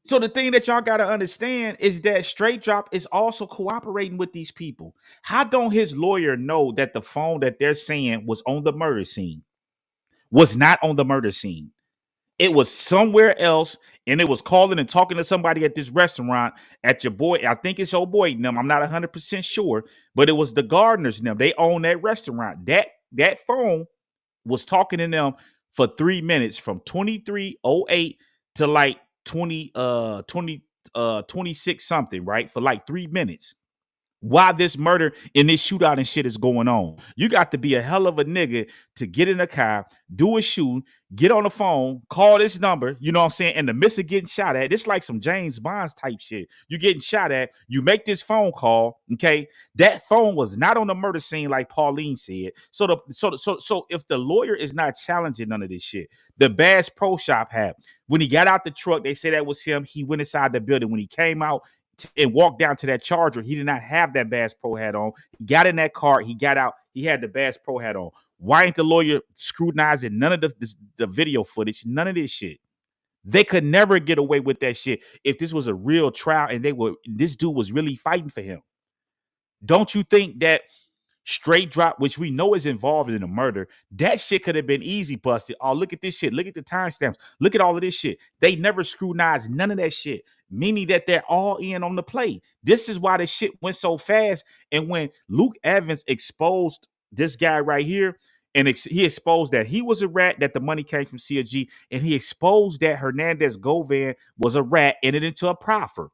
So the thing that y'all got to understand is that Straight Drop is also cooperating with these people. How don't his lawyer know that the phone that they're saying was on the murder scene was not on the murder scene? It was somewhere else, and it was calling and talking to somebody at this restaurant at your boy. I think it's your boy them. I'm not 100% sure, but it was the Gardeners them. They own that restaurant. That phone was talking to them for 3 minutes from 23:08 to like 26 something, right? For like 3 minutes. While this murder and this shootout and shit is going on, you got to be a hell of a nigga to get in a car, do a shoot, get on the phone, call this number, you know what I'm saying? In the midst of getting shot at, it's like some James Bonds type shit. You getting shot at, you make this phone call, okay? That phone was not on the murder scene, like Pauline said. So if the lawyer is not challenging none of this shit, the Bass Pro Shop had. When he got out the truck, they said that was him. He went inside the building. When he came out and walked down to that Charger, he did not have that Bass Pro hat on. He got in that car, he got out, he had the Bass Pro hat on. Why ain't the lawyer scrutinizing none of the video footage? None of this shit. They could never get away with that shit if this was a real trial and this dude was really fighting for him. Don't you think that Straight Drop, which we know is involved in a murder, that shit could have been easy busted? Oh, look at this shit. Look at the timestamps. Look at all of this shit. They never scrutinized none of that shit, meaning that they're all in on the play. This is why the shit went so fast. And when Luke Evans exposed this guy right here, and he exposed that he was a rat, that the money came from CMG, and he exposed that Hernandez Govan was a rat, entered into a proffer.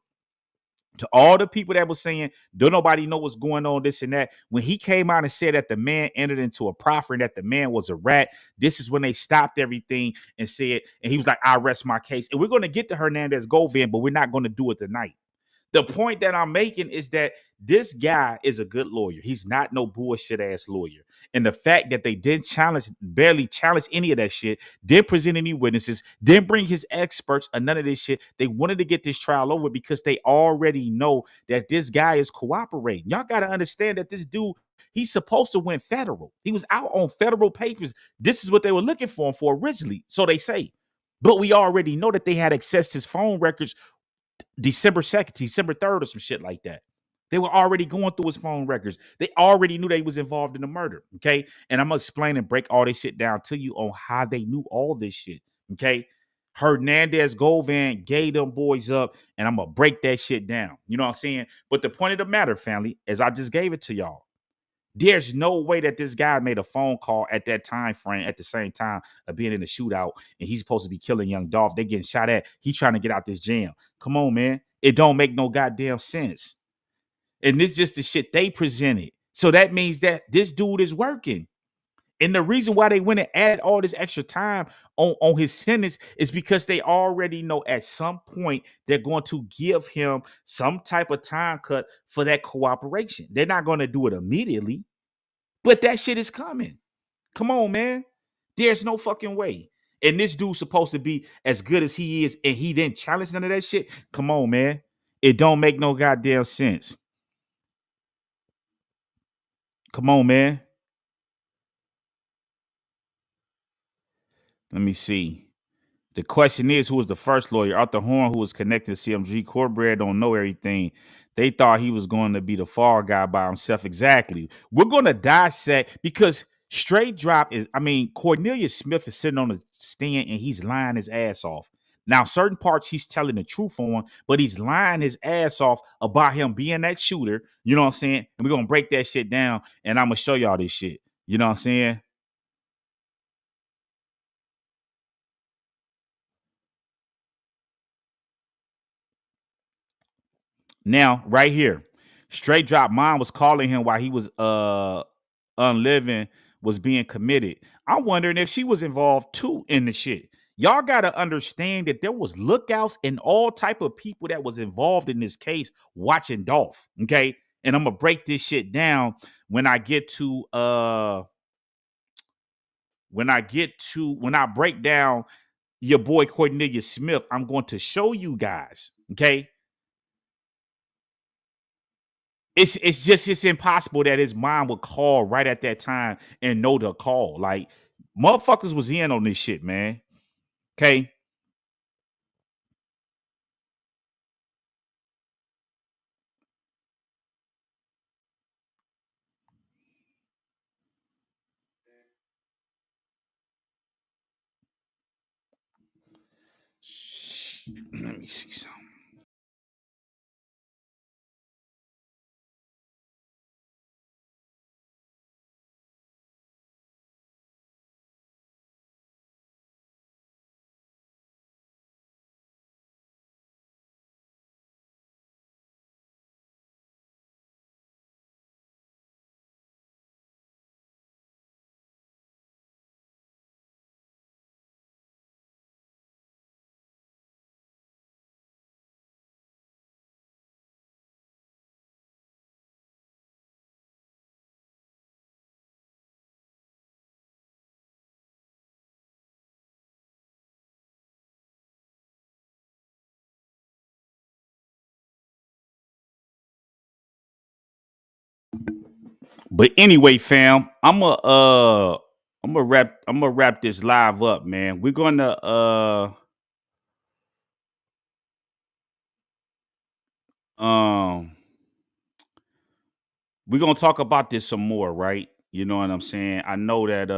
To all the people that was saying, don't nobody know what's going on, this and that, when he came out and said that the man entered into a proffer and that the man was a rat, this is when they stopped everything and said, and he was like, I rest my case. And we're going to get to Hernandez Govan, but we're not going to do it tonight. The point that I'm making is that this guy is a good lawyer. He's not no bullshit ass lawyer. And the fact that they didn't barely challenge any of that shit, didn't present any witnesses, didn't bring his experts or none of this shit. They wanted to get this trial over because they already know that this guy is cooperating. Y'all got to understand that this dude, he's supposed to win federal. He was out on federal papers. This is what they were looking for him for originally, so they say. But we already know that they had accessed his phone records December 2nd, December 3rd, or some shit like that. They were already going through his phone records. They already knew they was involved in the murder. Okay. And I'm gonna explain and break all this shit down to you on how they knew all this shit. Okay. Hernandez Govan gave them boys up, and I'm gonna break that shit down. You know what I'm saying? But the point of the matter, family, as I just gave it to y'all, there's no way that this guy made a phone call at that time frame at the same time of being in a shootout, and he's supposed to be killing young Dolph. They getting shot at. He's trying to get out this jam. Come on, man. It don't make no goddamn sense. And this just the shit they presented. So that means that this dude is working. And the reason why they went and added all this extra time on his sentence is because they already know at some point they're going to give him some type of time cut for that cooperation. They're not going to do it immediately, but that shit is coming. Come on, man. There's no fucking way. And this dude's supposed to be as good as he is, and he didn't challenge none of that shit. Come on, man. It don't make no goddamn sense. Come on, man. Let me see. The question is, who was the first lawyer? Arthur Horn, who was connected to CMG. Cornbread don't know everything. They thought he was going to be the fall guy by himself. Exactly. We're going to dissect because Straight Drop is, Cornelius Smith is sitting on the stand and he's lying his ass off. Now, certain parts he's telling the truth on, but he's lying his ass off about him being that shooter. You know what I'm saying? And we're going to break that shit down, and I'm going to show y'all this shit. You know what I'm saying? Now, right here, Straight Drop mom was calling him while he was unliving was being committed. I'm wondering if she was involved too in the shit. Y'all gotta understand that there was lookouts and all type of people that was involved in this case watching Dolph. Okay. And I'm gonna break this shit down when I get to when I break down your boy Cornelius Smith. I'm going to show you guys. Okay. It's impossible that his mom would call right at that time and know the call. Like, motherfuckers was in on this shit, man. Okay. Let me see something. But anyway, fam, I'm gonna wrap this live up, man. Um we're gonna talk about this some more, right? You know what I'm saying? I know that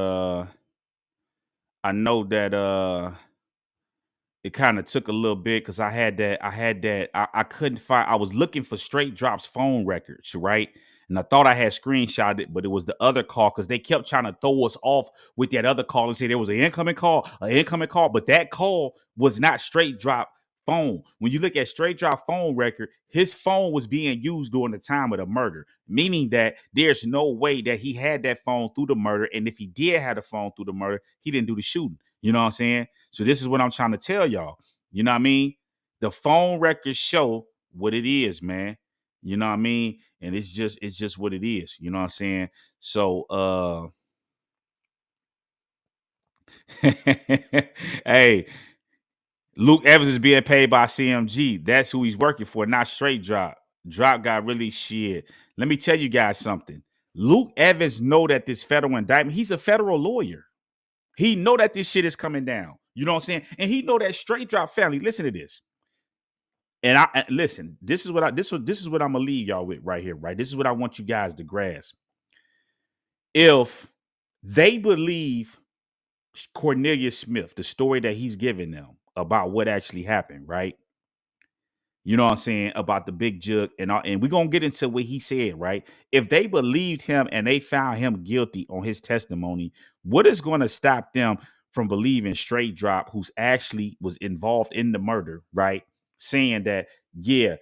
it kind of took a little bit because I couldn't find. I was looking for Straight Drop's phone records, right? And I thought I had screenshot it, but it was the other call because they kept trying to throw us off with that other call and say there was an incoming call, but that call was not Straight Drop phone. When you look at Straight Drop phone record, his phone was being used during the time of the murder, meaning that there's no way that he had that phone through the murder. And if he did have the phone through the murder, he didn't do the shooting. You know what I'm saying? So this is what I'm trying to tell y'all. You know what I mean? The phone records show what it is, man. You know what I mean? And it's just what it is. You know what I'm saying? So hey, Luke Evans is being paid by CMG. That's who he's working for, not Straight Drop. Drop got really shit. Let me tell you guys something. Luke Evans know that this federal indictment, he's a federal lawyer. He know that this shit is coming down. You know what I'm saying? And he know that Straight Drop family. Listen to this. And listen, this is what I'm gonna leave y'all with right here, right? This is what I want you guys to grasp. If they believe Cornelius Smith, the story that he's giving them about what actually happened, right? You know what I'm saying, about the big jug and all, and we're gonna get into what he said, right? If they believed him and they found him guilty on his testimony, what is going to stop them from believing Straight Drop, who's actually was involved in the murder, right? Saying that, yeah,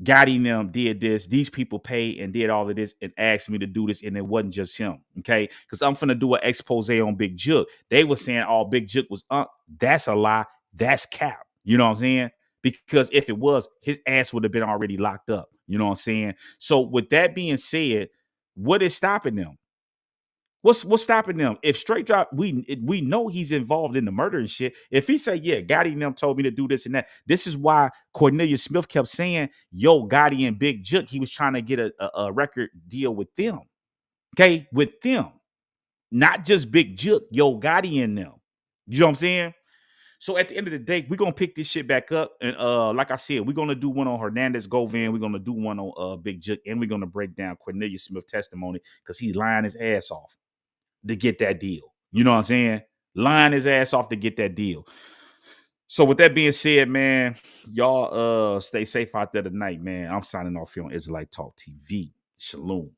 Gotti and them did this, these people paid and did all of this and asked me to do this, and it wasn't just him, okay? Because I'm finna do an expose on Big Jug. They were saying all Big Jug was that's a lie, that's cap. You know what I'm saying? Because if it was, his ass would have been already locked up. You know what I'm saying? So with that being said, what is stopping them? What's stopping them? If Straight Drop, we know he's involved in the murder and shit. If he say, yeah, Gotti and them told me to do this and that, this is why Cornelius Smith kept saying, yo, Gotti and Big Jook, he was trying to get a record deal with them. Okay, with them. Not just Big Jook, yo, Gotti and them. You know what I'm saying? So at the end of the day, we're gonna pick this shit back up. And like I said, we're gonna do one on Hernandez Govan, we're gonna do one on Big Jook, and we're gonna break down Cornelius Smith testimony because he's lying his ass off to get that deal. You know what I'm saying? Lying his ass off to get that deal. So with that being said, man, y'all stay safe out there tonight, man. I'm signing off here on Israelite Talk TV. Shalom.